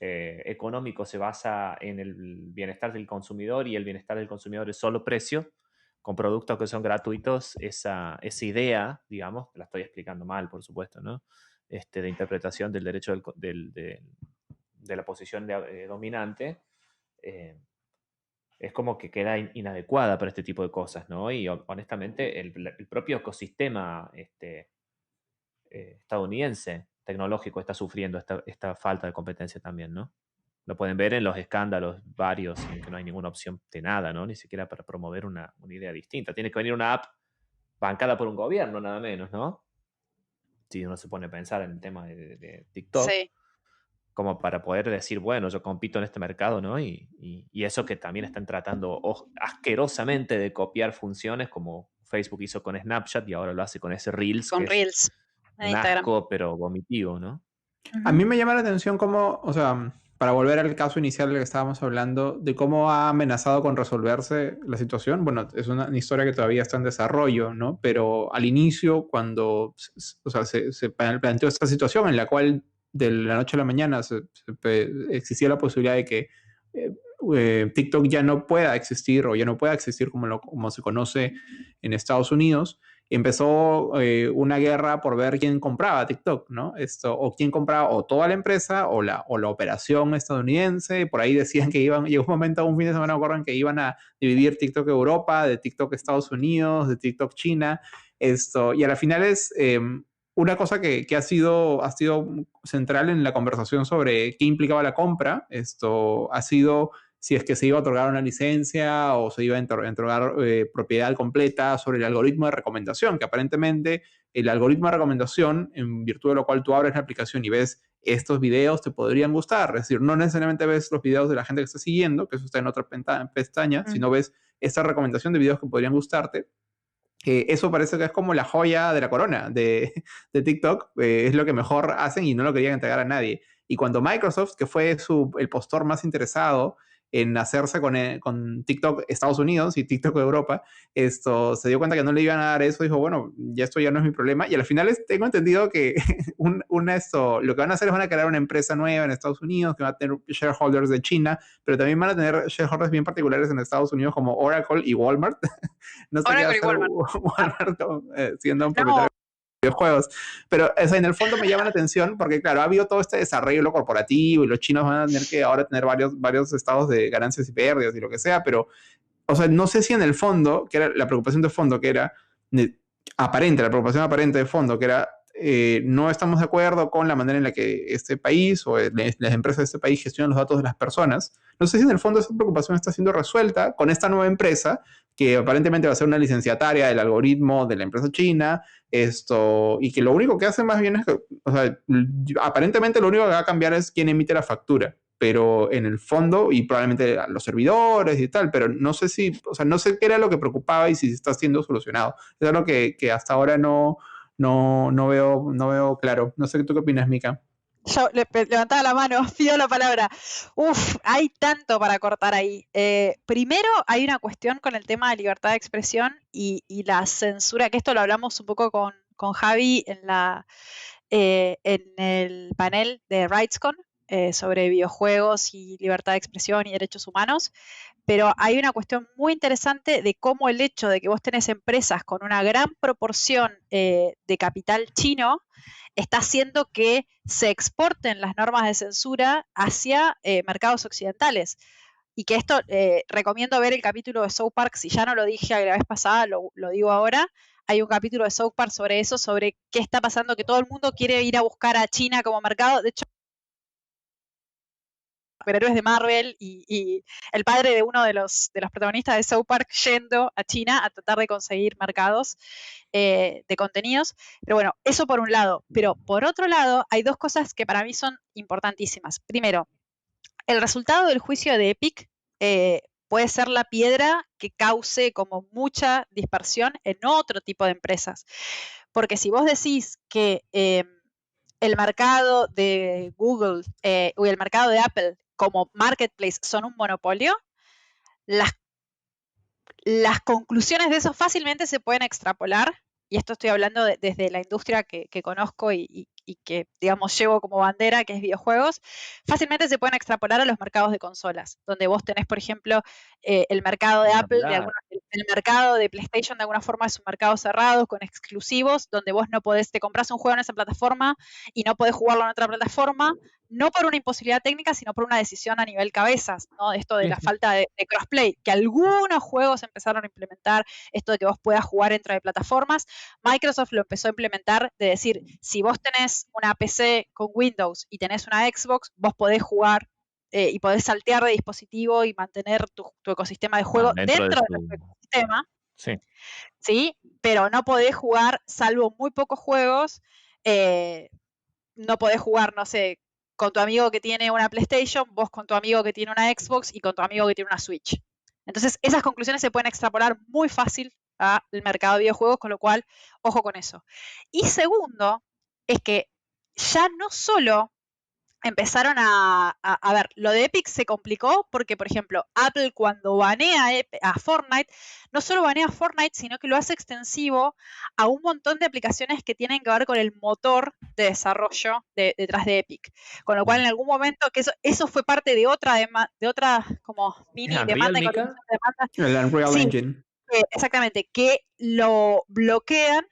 económico se basa en el bienestar del consumidor y el bienestar del consumidor es solo precio, con productos que son gratuitos, esa idea, digamos, la estoy explicando mal, por supuesto, ¿no? De interpretación del derecho de la posición dominante, es como que queda inadecuada para este tipo de cosas, ¿no? Y honestamente, el propio ecosistema estadounidense tecnológico está sufriendo esta falta de competencia también, ¿no? Lo pueden ver en los escándalos varios, en que no hay ninguna opción de nada, ¿no? Ni siquiera para promover una idea distinta. Tiene que venir una app bancada por un gobierno, nada menos, ¿no? Si uno se pone a pensar en el tema de TikTok, Sí. como para poder decir, bueno, yo compito en este mercado, ¿no? Y eso que también están tratando asquerosamente de copiar funciones como Facebook hizo con Snapchat y ahora lo hace con ese Reels, Con que Reels es en un Instagram. asco, pero vomitivo, ¿no? A mí me llama la atención cómo, o sea, para volver al caso inicial del que estábamos hablando, de cómo ha amenazado con resolverse la situación. Bueno, es una historia que todavía está en desarrollo, ¿no? Pero al inicio, cuando o sea, se planteó esta situación en la cual de la noche a la mañana existía la posibilidad de que TikTok ya no pueda existir o ya no pueda existir como se conoce en Estados Unidos, empezó una guerra por ver quién compraba TikTok, ¿no? O quién compraba o toda la empresa o la operación estadounidense. Por ahí decían que llegó un momento, un fin de semana, acuerdan que iban a dividir TikTok Europa, de TikTok Estados Unidos, de TikTok China. Y a la final es una cosa que ha sido central en la conversación sobre qué implicaba la compra. Ha sido si es que se iba a otorgar una licencia o se iba a otorgar propiedad completa sobre el algoritmo de recomendación, que aparentemente el algoritmo de recomendación, en virtud de lo cual tú abres la aplicación y ves estos videos, te podrían gustar. Es decir, no necesariamente ves los videos de la gente que está siguiendo, que eso está en otra pestaña, sino ves esta recomendación de videos que podrían gustarte. Eso parece que es como la joya de la corona de TikTok, es lo que mejor hacen y no lo querían entregar a nadie. Y cuando Microsoft, que fue el postor más interesado en hacerse con TikTok Estados Unidos y TikTok Europa, se dio cuenta que no le iban a dar eso, dijo, bueno, ya esto ya no es mi problema. Y al final tengo entendido que lo que van a hacer es van a crear una empresa nueva en Estados Unidos que va a tener shareholders de China, pero también van a tener shareholders bien particulares en Estados Unidos como Oracle y Walmart. No sé qué va a hacer Walmart siendo un propietario de videojuegos. Pero en el fondo me llama la atención porque, claro, ha habido todo este desarrollo corporativo y los chinos van a tener que ahora tener varios estados de ganancias y pérdidas y lo que sea, pero, o sea, no sé si en el fondo, que era la preocupación de fondo, que era la preocupación aparente de fondo, que era no estamos de acuerdo con la manera en la que este país o las empresas de este país gestionan los datos de las personas. No sé si en el fondo esa preocupación está siendo resuelta con esta nueva empresa que aparentemente va a ser una licenciataria del algoritmo de la empresa china, y que lo único que hace más bien es que, o sea, aparentemente lo único que va a cambiar es quién emite la factura, pero en el fondo, y probablemente los servidores y tal, pero no sé no sé qué era lo que preocupaba y si está siendo solucionado. Es algo que hasta ahora no veo claro. No sé tú qué opinas, Mika. Yo levantaba la mano, pido la palabra. Hay tanto para cortar ahí. Primero, hay una cuestión con el tema de libertad de expresión y la censura, que esto lo hablamos un poco con Javi en el panel de RightsCon sobre videojuegos y libertad de expresión y derechos humanos. Pero hay una cuestión muy interesante de cómo el hecho de que vos tenés empresas con una gran proporción de capital chino está haciendo que se exporten las normas de censura hacia mercados occidentales. Y que esto, recomiendo ver el capítulo de South Park, si ya no lo dije la vez pasada, lo digo ahora. Hay un capítulo de South Park sobre eso, sobre qué está pasando, que todo el mundo quiere ir a buscar a China como mercado. De hecho, superhéroes de Marvel y el padre de uno de los protagonistas de South Park yendo a China a tratar de conseguir mercados de contenidos. Pero bueno, eso por un lado. Pero por otro lado, hay dos cosas que para mí son importantísimas. Primero, el resultado del juicio de Epic puede ser la piedra que cause como mucha dispersión en otro tipo de empresas. Porque si vos decís que el mercado de Google o el mercado de Apple como marketplace son un monopolio, las conclusiones de eso fácilmente se pueden extrapolar, y esto estoy hablando desde la industria que conozco y que, digamos, llevo como bandera, que es videojuegos, fácilmente se pueden extrapolar a los mercados de consolas, donde vos tenés, por ejemplo, el mercado de Apple, el mercado de PlayStation de alguna forma es un mercado cerrado, con exclusivos, donde vos no podés, te compras un juego en esa plataforma y no podés jugarlo en otra plataforma, no por una imposibilidad técnica, sino por una decisión a nivel cabezas, ¿no? Esto de la falta de crossplay, que algunos juegos empezaron a implementar, esto de que vos puedas jugar entre de plataformas. Microsoft lo empezó a implementar, de decir, si vos tenés una PC con Windows y tenés una Xbox, vos podés jugar y podés saltear de dispositivo y mantener tu ecosistema de juego dentro de tu ecosistema. Sí. ¿Sí? Pero no podés jugar, salvo muy pocos juegos, no podés jugar, no sé, con tu amigo que tiene una PlayStation, vos con tu amigo que tiene una Xbox y con tu amigo que tiene una Switch. Entonces, esas conclusiones se pueden extrapolar muy fácil al mercado de videojuegos, con lo cual, ojo con eso. Y segundo, es que ya no solo empezaron a ver, lo de Epic se complicó porque, por ejemplo, Apple cuando banea a Fortnite, no solo banea a Fortnite, sino que lo hace extensivo a un montón de aplicaciones que tienen que ver con el motor de desarrollo detrás de Epic. Con lo cual, en algún momento, que eso fue parte de otra como mini demanda. El Unreal Engine. Exactamente, que lo bloquean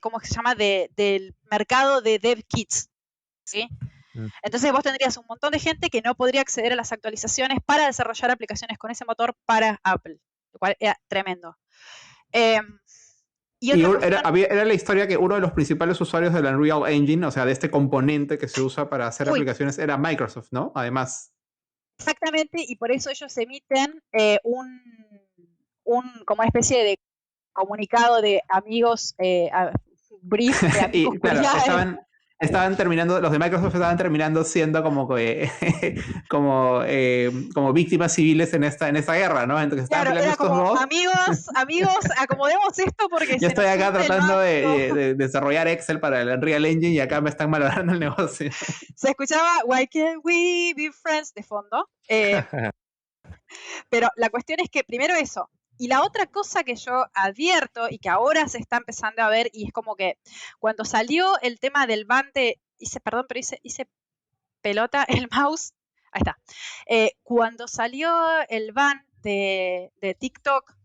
¿cómo se llama? Del mercado de dev kits, ¿sí? Entonces vos tendrías un montón de gente que no podría acceder a las actualizaciones para desarrollar aplicaciones con ese motor para Apple, lo cual era tremendo. Era la historia que uno de los principales usuarios del Unreal Engine, o sea, de este componente que se usa para hacer aplicaciones, era Microsoft, ¿no? Además. Exactamente, y por eso ellos emiten como una especie de comunicado de amigos, brief de amigos. Y claro, los de Microsoft estaban terminando siendo como víctimas civiles en esta guerra, ¿no? Entonces estaban peleando estos dos. Amigos, acomodemos esto porque yo estoy acá tratando de desarrollar Excel para el Unreal Engine y acá me están malogrando el negocio. Se escuchaba Why Can't We Be Friends de fondo. Pero la cuestión es que primero eso. Y la otra cosa que yo advierto y que ahora se está empezando a ver, y es como que cuando salió el tema del ban de, hice pelota el mouse, ahí está. Cuando salió el ban de TikTok,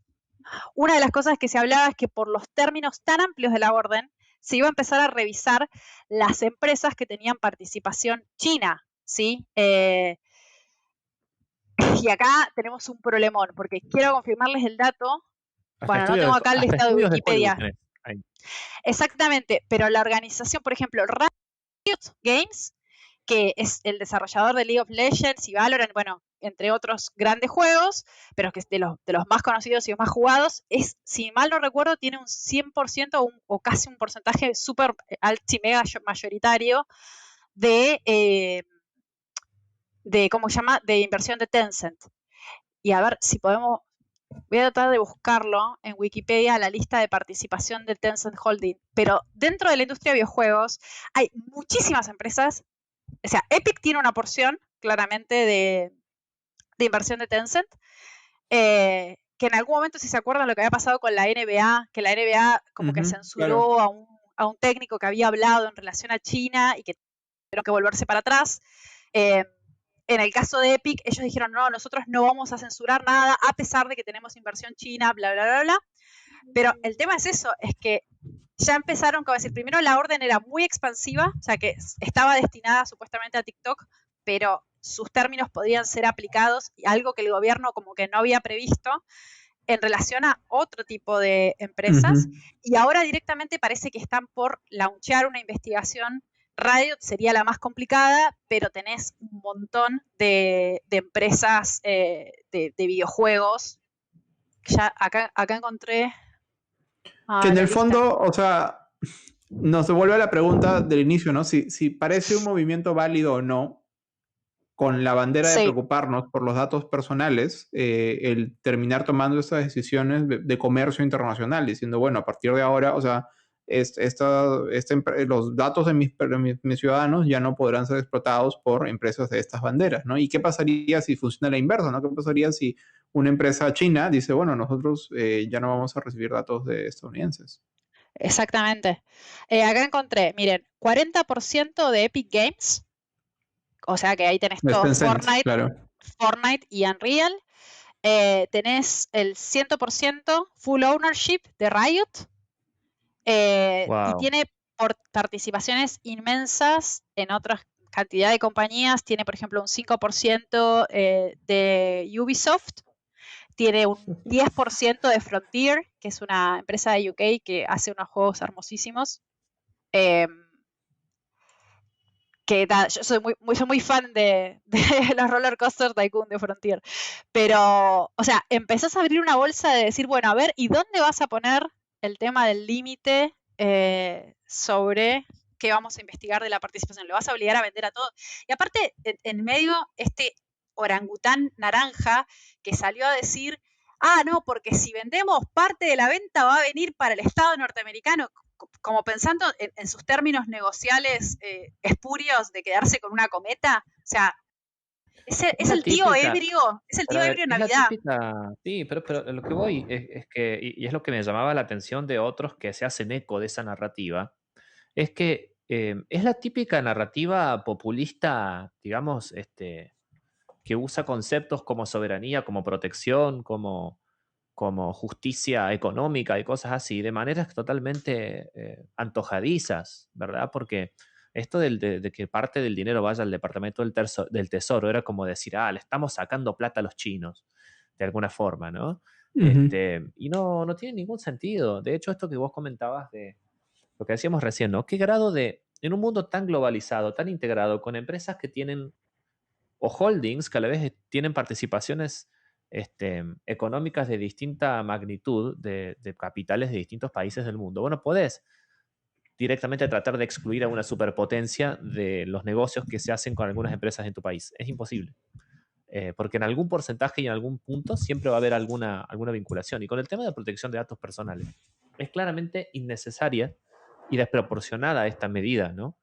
una de las cosas que se hablaba es que por los términos tan amplios de la orden, se iba a empezar a revisar las empresas que tenían participación china, ¿sí? Y acá tenemos un problemón, porque quiero confirmarles el dato. Bueno, no tengo acá el listado de Wikipedia. Exactamente, pero la organización, por ejemplo, Riot Games, que es el desarrollador de League of Legends y Valorant, bueno, entre otros grandes juegos, pero que es de los más conocidos y los más jugados, si mal no recuerdo, tiene un 100% o casi un porcentaje súper alto y mega mayoritario de ¿cómo se llama? De inversión de Tencent. Y a ver si podemos, voy a tratar de buscarlo en Wikipedia, la lista de participación de Tencent Holding. Pero dentro de la industria de videojuegos hay muchísimas empresas. O sea, Epic tiene una porción, claramente, de inversión de Tencent. Que en algún momento, si se acuerdan lo que había pasado con la NBA, que la NBA como que censuró a un técnico que había hablado en relación a China y que tuvieron que volverse para atrás. En el caso de Epic, ellos dijeron, no, nosotros no vamos a censurar nada, a pesar de que tenemos inversión china, bla, bla, bla, bla. Pero el tema es eso, es que ya empezaron, como decir, primero la orden era muy expansiva, o sea que estaba destinada supuestamente a TikTok, pero sus términos podrían ser aplicados, algo que el gobierno como que no había previsto, en relación a otro tipo de empresas, y ahora directamente parece que están por launchar una investigación. Riot sería la más complicada, pero tenés un montón de empresas de videojuegos. Ya acá encontré. Que en el fondo, o sea, nos devuelve a la pregunta del inicio, ¿no? Si parece un movimiento válido o no, con la bandera de Sí, preocuparnos por los datos personales, el terminar tomando estas decisiones de comercio internacional, diciendo, bueno, a partir de ahora, o sea, los datos de mis ciudadanos ya no podrán ser explotados por empresas de estas banderas, ¿no? ¿Y qué pasaría si funciona la inversa, ¿no? ¿Qué pasaría si una empresa china dice, bueno, nosotros ya no vamos a recibir datos de estadounidenses? exactamente. Acá encontré, miren, 40% de Epic Games, o sea que ahí tenés De todo Tencent, claro. Fortnite y Unreal. Tenés el 100% full ownership de Riot. Y Wow. tiene participaciones inmensas en otras cantidad de compañías. Tiene, por ejemplo, un 5% de Ubisoft. Tiene un 10% de Frontier, que es una empresa de UK que hace unos juegos hermosísimos. Eh, yo soy muy fan de los Roller Coaster Tycoon de Frontier. Pero, o sea, empezás a abrir una bolsa de decir, bueno, a ver, ¿y dónde vas a poner el tema del límite sobre qué vamos a investigar de la participación? ¿Lo vas a obligar a vender a todo? Y aparte, en medio, este orangután naranja que salió a decir, no, porque si vendemos parte de la venta va a venir para el Estado norteamericano, como pensando en sus términos negociales espurios de quedarse con una cometa. O sea, es La el tío típica, ebrio, es el pero tío a ver, ebrio en es la Navidad. típica, sí, pero lo que voy es que, y es lo que me llamaba la atención de otros que se hacen eco de esa narrativa, es que es la típica narrativa populista, digamos, que usa conceptos como soberanía, como protección, como justicia económica y cosas así, de maneras totalmente antojadizas, ¿verdad? Porque esto de que parte del dinero vaya al Departamento del Tesoro era como decir, le estamos sacando plata a los chinos, de alguna forma, ¿no? Ujú. Y no tiene ningún sentido. De hecho, esto que vos comentabas de lo que decíamos recién, ¿no? ¿Qué grado en un mundo tan globalizado, tan integrado, con empresas que tienen o holdings que a la vez tienen participaciones económicas de distinta magnitud de capitales de distintos países del mundo? Bueno, podés directamente tratar de excluir a una superpotencia de los negocios que se hacen con algunas empresas en tu país. Es imposible. Porque en algún porcentaje y en algún punto siempre va a haber alguna vinculación. Y con el tema de protección de datos personales, es claramente innecesaria y desproporcionada esta medida, ¿no?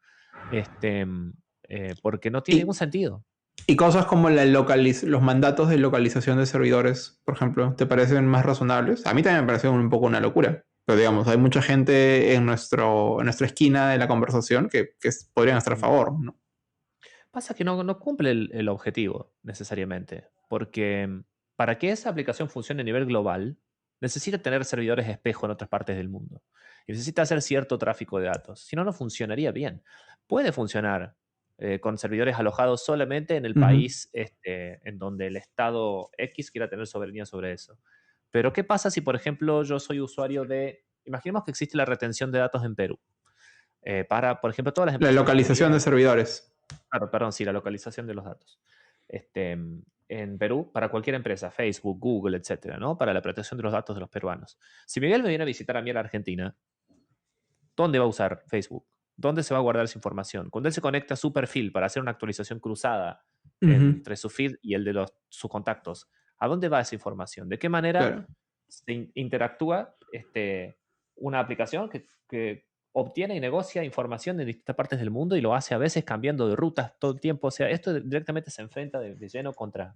Porque no tiene ningún Y, sentido. y cosas como los mandatos de localización de servidores, por ejemplo, ¿te parecen más razonables? A mí también me parece un poco una locura. Pero digamos, hay mucha gente en nuestra esquina de la conversación que podrían estar a favor, ¿no? Pasa que no cumple el objetivo necesariamente, porque para que esa aplicación funcione a nivel global, necesita tener servidores espejo en otras partes del mundo. Y necesita hacer cierto tráfico de datos. Si no, no funcionaría bien. Puede funcionar con servidores alojados solamente en el Ujú. país en donde el Estado X quiera tener soberanía sobre eso. Pero, ¿qué pasa si, por ejemplo, yo soy usuario de... Imaginemos que existe la retención de datos en Perú. Para, por ejemplo, todas las La empresas de localización minería. de servidores. Claro, perdón, sí, la localización de los datos. Este, en Perú, para cualquier empresa, Facebook, Google, etcétera, ¿no? Para la protección de los datos de los peruanos. Si Miguel me viene a visitar a mí a la Argentina, ¿dónde va a usar Facebook? ¿Dónde se va a guardar esa información? Cuando él se conecta a su perfil para hacer una actualización cruzada Ujú. entre su feed y el de sus contactos, ¿a dónde va esa información? ¿De qué manera Claro. se interactúa una aplicación que obtiene y negocia información de distintas partes del mundo y lo hace a veces cambiando de rutas todo el tiempo? O sea, esto directamente se enfrenta de lleno contra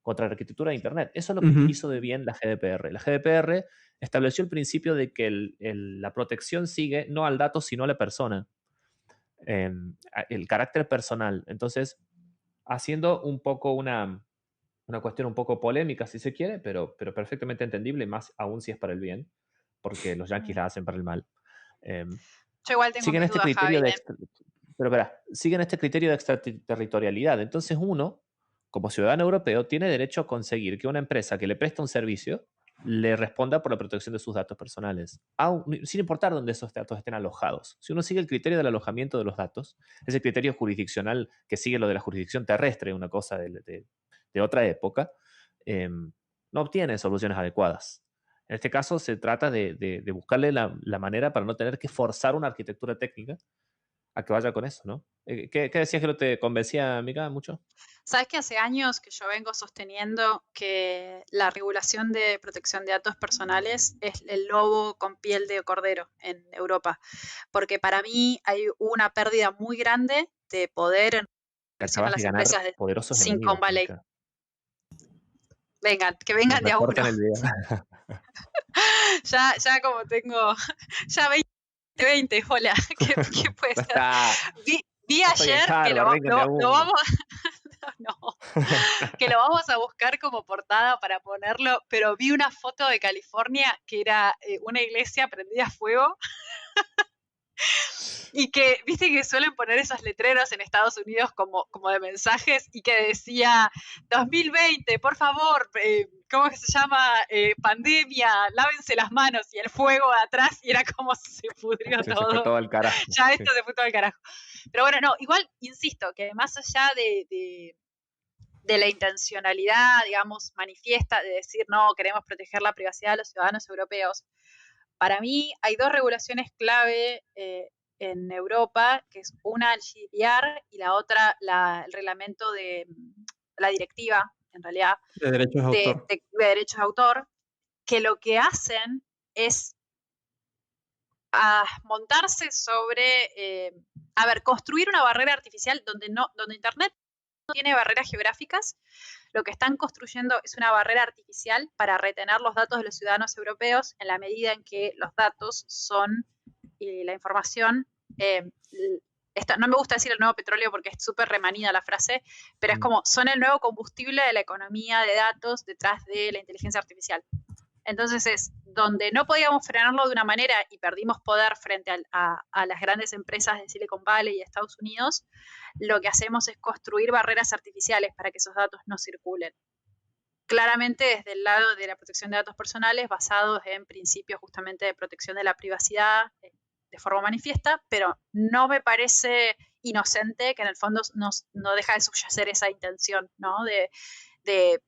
la arquitectura de Internet. Eso es lo que Ujú. hizo de bien la GDPR. La GDPR estableció el principio de que la protección sigue no al dato, sino a la persona, el carácter personal. Entonces, haciendo un poco una cuestión un poco polémica, si se quiere, pero perfectamente entendible, más aún si es para el bien, porque los yanquis la hacen para el mal. em, Yo igual tengo siguen mis este dudas, criterio Javi. pero verá, siguen este criterio de extraterritorialidad. Entonces uno, como ciudadano europeo, tiene derecho a conseguir que una empresa que le presta un servicio le responda por la protección de sus datos personales, sin importar dónde esos datos estén alojados. Si uno sigue el criterio del alojamiento de los datos, ese criterio jurisdiccional que sigue lo de la jurisdicción terrestre, una cosa de otra época, no obtiene soluciones adecuadas. En este caso se trata de buscarle la manera para no tener que forzar una arquitectura técnica a que vaya con eso, ¿no? ¿Qué decías que no te convencía, Mica, mucho? Sabes que hace años que yo vengo sosteniendo que la regulación de protección de datos personales es el lobo con piel de cordero en Europa, porque para mí hay una pérdida muy grande de poder en Que relación a acabas de las ganar empresas de poderosos Silicon enemigos, Valley. Mica. Vengan, que Nos vengan de a uno. recortan el video. Ya como tengo, ya 20, hola, ¿qué puede Ya ser? está. Vi Ya estoy en ayer que Harvard, vengan de a lo uno. vamos, no, que lo vamos a buscar como portada para ponerlo, pero vi una foto de California que era una iglesia prendida a fuego y que, viste que suelen poner esos letreros en Estados Unidos como de mensajes y que decía 2020, por favor, ¿cómo que se llama? Pandemia, lávense las manos y el fuego de atrás y era como se pudrió Se todo. fue todo al carajo. Ya esto se fue todo al carajo. Pero bueno, no, igual, insisto, que más allá de la intencionalidad, digamos, manifiesta de decir, no, queremos proteger la privacidad de los ciudadanos europeos, para mí hay dos regulaciones clave en Europa, que es una el GDPR y la otra el reglamento de la directiva, en realidad, De derechos de autor. de derechos de autor, que lo que hacen es montarse sobre, construir una barrera artificial donde Internet no tiene barreras geográficas. Lo que están construyendo es una barrera artificial para retener los datos de los ciudadanos europeos en la medida en que los datos son la información. No me gusta decir el nuevo petróleo porque es súper remanida la frase, pero es como son el nuevo combustible de la economía de datos detrás de la inteligencia artificial. Entonces es donde no podíamos frenarlo de una manera y perdimos poder frente a las grandes empresas de Silicon Valley y Estados Unidos, lo que hacemos es construir barreras artificiales para que esos datos no circulen. Claramente desde el lado de la protección de datos personales basados en principios justamente de protección de la privacidad de forma manifiesta, pero no me parece inocente que en el fondo no deja de subyacer esa intención, ¿no? de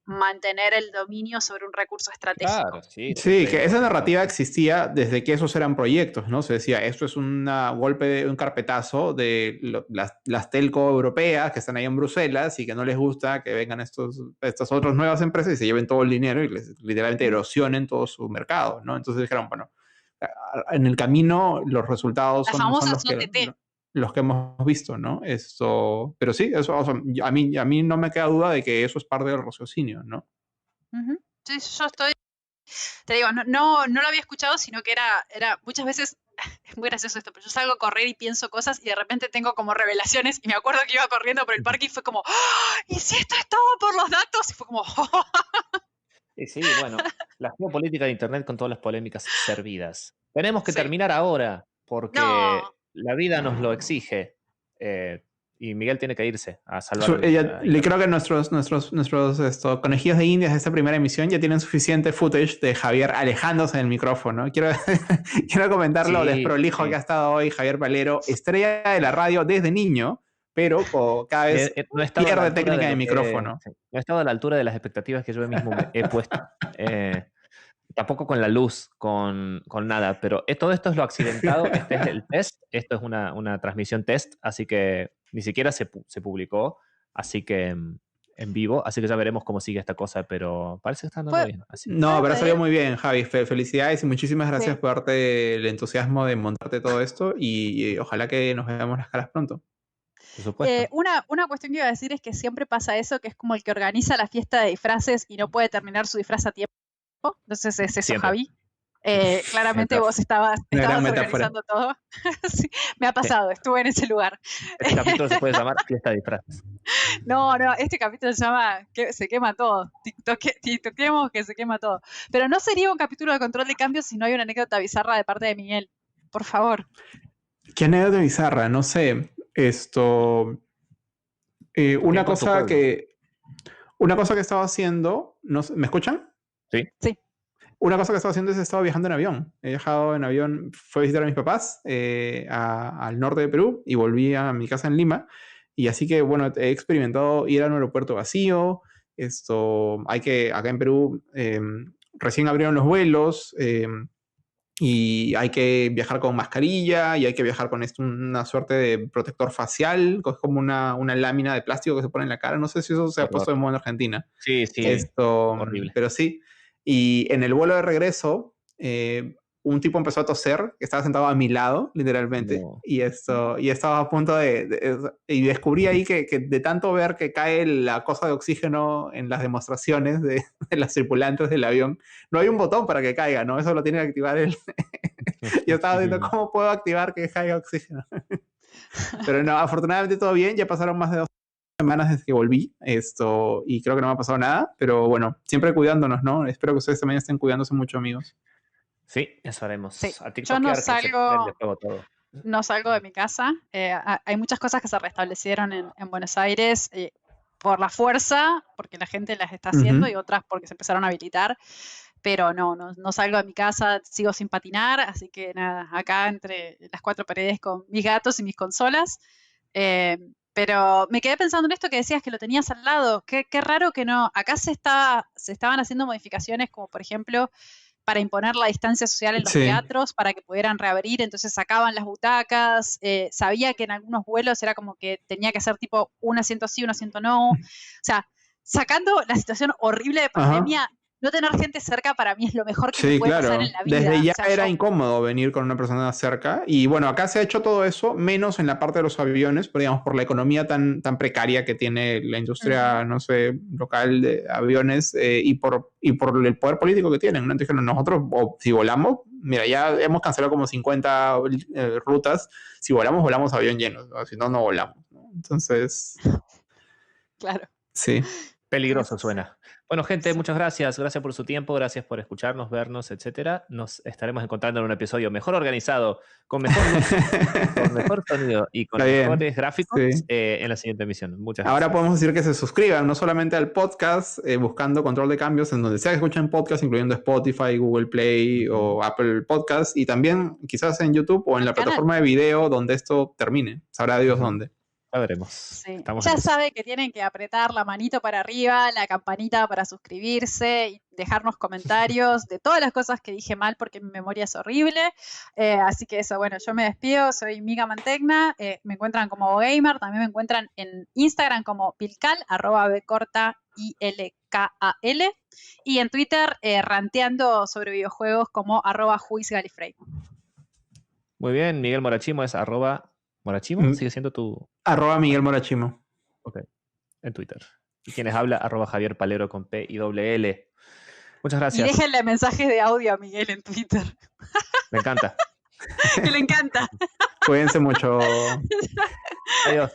mantener el dominio sobre un recurso estratégico. Claro, sí. Sí, que esa narrativa existía desde que esos eran proyectos, ¿no? Se decía, esto es un golpe, un carpetazo de las telco europeas que están ahí en Bruselas y que no les gusta que vengan estas otras nuevas empresas y se lleven todo el dinero y literalmente erosionen todo su mercado, ¿no? Entonces dijeron, bueno, en el camino los resultados son los que hemos visto, ¿no? Pero sí, eso, o sea, a mí no me queda duda de que eso es parte del raciocinio, ¿no? Sí, yo estoy, te digo, no lo había escuchado, sino que era muchas veces, es muy gracioso esto, pero yo salgo a correr y pienso cosas y de repente tengo como revelaciones y me acuerdo que iba corriendo por el parque y fue como, ¡oh! ¿Y si esto es todo por los datos? Y fue como, ¡oh! Sí, bueno, la geopolítica de Internet con todas las polémicas servidas. Tenemos que terminar ahora porque la vida nos lo exige. Y Miguel tiene que irse a salvar. Le creo que nuestros conejillos de indias de esta primera emisión ya tienen suficiente footage de Javier alejándose del micrófono. Quiero comentar lo desprolijo que ha estado hoy Javier Valero, estrella de la radio desde niño, pero cada vez pierde técnica de micrófono. No he estado a la altura de las expectativas que yo mismo he puesto. Tampoco con la luz, con nada, pero todo esto es lo accidentado, este es el test, esto es una transmisión test, así que ni siquiera se publicó, así que en vivo, así que ya veremos cómo sigue esta cosa, pero parece que está andando bien. Así. No, pero ha salido muy bien, Javi, felicidades y muchísimas gracias por darte el entusiasmo de montarte todo esto y ojalá que nos veamos las caras pronto. Por supuesto. Una cuestión que iba a decir es que siempre pasa eso, que es como el que organiza la fiesta de disfraces y no puede terminar su disfraz a tiempo. Entonces es eso, siempre. Javi. Claramente vos estabas organizando todo. Sí, me ha pasado, estuve en ese lugar. Este capítulo se puede llamar Fiesta de Disfraces. No, este capítulo se llama Se quema todo. TikTokemos que se quema todo. Pero no sería un capítulo de control de cambios si no hay una anécdota bizarra de parte de Miguel. Por favor. ¿Qué anécdota bizarra? No sé. Una cosa que he estado haciendo. No sé, ¿me escuchan? Sí. Una cosa que he estado haciendo es he estado viajando en avión. He viajado en avión, fui a visitar a mis papás al norte de Perú y volví a mi casa en Lima. Y así que, bueno, he experimentado ir a un aeropuerto vacío. Acá en Perú recién abrieron los vuelos. y hay que viajar con mascarilla y hay que viajar con una suerte de protector facial, que es como una lámina de plástico que se pone en la cara. No sé si eso se ha puesto de moda en Argentina. Sí, horrible. Pero sí. Y en el vuelo de regreso, un tipo empezó a toser, que estaba sentado a mi lado, literalmente, no. y estaba a punto y descubrí ahí que de tanto ver que cae la cosa de oxígeno en las demostraciones de las tripulantes del avión, no hay un botón para que caiga, ¿no? Eso lo tiene que activar él. Yo estaba viendo cómo puedo activar que caiga oxígeno. Pero no, afortunadamente todo bien, ya pasaron más de 2 semanas desde que volví, y creo que no me ha pasado nada, pero bueno, siempre cuidándonos, ¿no? Espero que ustedes también estén cuidándose mucho, amigos. Sí, eso haremos. Sí. Yo no salgo de mi casa. Hay muchas cosas que se restablecieron en Buenos Aires por la fuerza, porque la gente las está haciendo, y otras porque se empezaron a habilitar. Pero no salgo de mi casa, sigo sin patinar, así que nada, acá entre las 4 paredes con mis gatos y mis consolas. Pero me quedé pensando en esto que decías que lo tenías al lado. Qué raro que no. Acá se estaban haciendo modificaciones, como por ejemplo para imponer la distancia social en los teatros, para que pudieran reabrir, entonces sacaban las butacas, sabía que en algunos vuelos era como que tenía que ser tipo un asiento sí, un asiento no, o sea, sacando la situación horrible de pandemia, no tener gente cerca para mí es lo mejor que me puede pasar en la vida. Desde ya era incómodo venir con una persona cerca, y bueno, acá se ha hecho todo eso, menos en la parte de los aviones, pero digamos, por la economía tan precaria que tiene la industria, no sé, local de aviones, y por el poder político que tienen, ¿no? Entonces, nosotros, si volamos, mira, ya hemos cancelado como 50 rutas, si volamos avión lleno, si no volamos, ¿no? Entonces... Claro. Sí. Peligroso suena. Bueno, gente, muchas gracias. Gracias por su tiempo, gracias por escucharnos, vernos, etcétera. Nos estaremos encontrando en un episodio mejor organizado, con mejor luz, con mejor sonido y con mejores gráficos en la siguiente emisión. Muchas gracias. Ahora podemos decir que se suscriban, no solamente al podcast, buscando Control de Cambios, en donde sea que escuchen podcast, incluyendo Spotify, Google Play o Apple Podcast, y también quizás en YouTube o en la plataforma de video donde esto termine. Sabrá Dios dónde. Ya veremos. Sí. Ya sabe que tienen que apretar la manito para arriba, la campanita para suscribirse y dejarnos comentarios de todas las cosas que dije mal porque mi memoria es horrible. Así que eso, bueno, yo me despido, soy Miga Mantegna, me encuentran como Gamer, también me encuentran en Instagram como Pilcal, @bcortailkal, y en Twitter ranteando sobre videojuegos como @juizgalifrey. Muy bien, Miguel Morachimo es ¿Morachimo? ¿Sigue siendo tu...? @Miguel Morachimo. Ok, en Twitter. Y quienes habla, @Javier Palero con P y L. Muchas gracias. Y déjenle mensajes de audio a Miguel en Twitter. Me encanta. Que le encanta. Cuídense mucho. Adiós.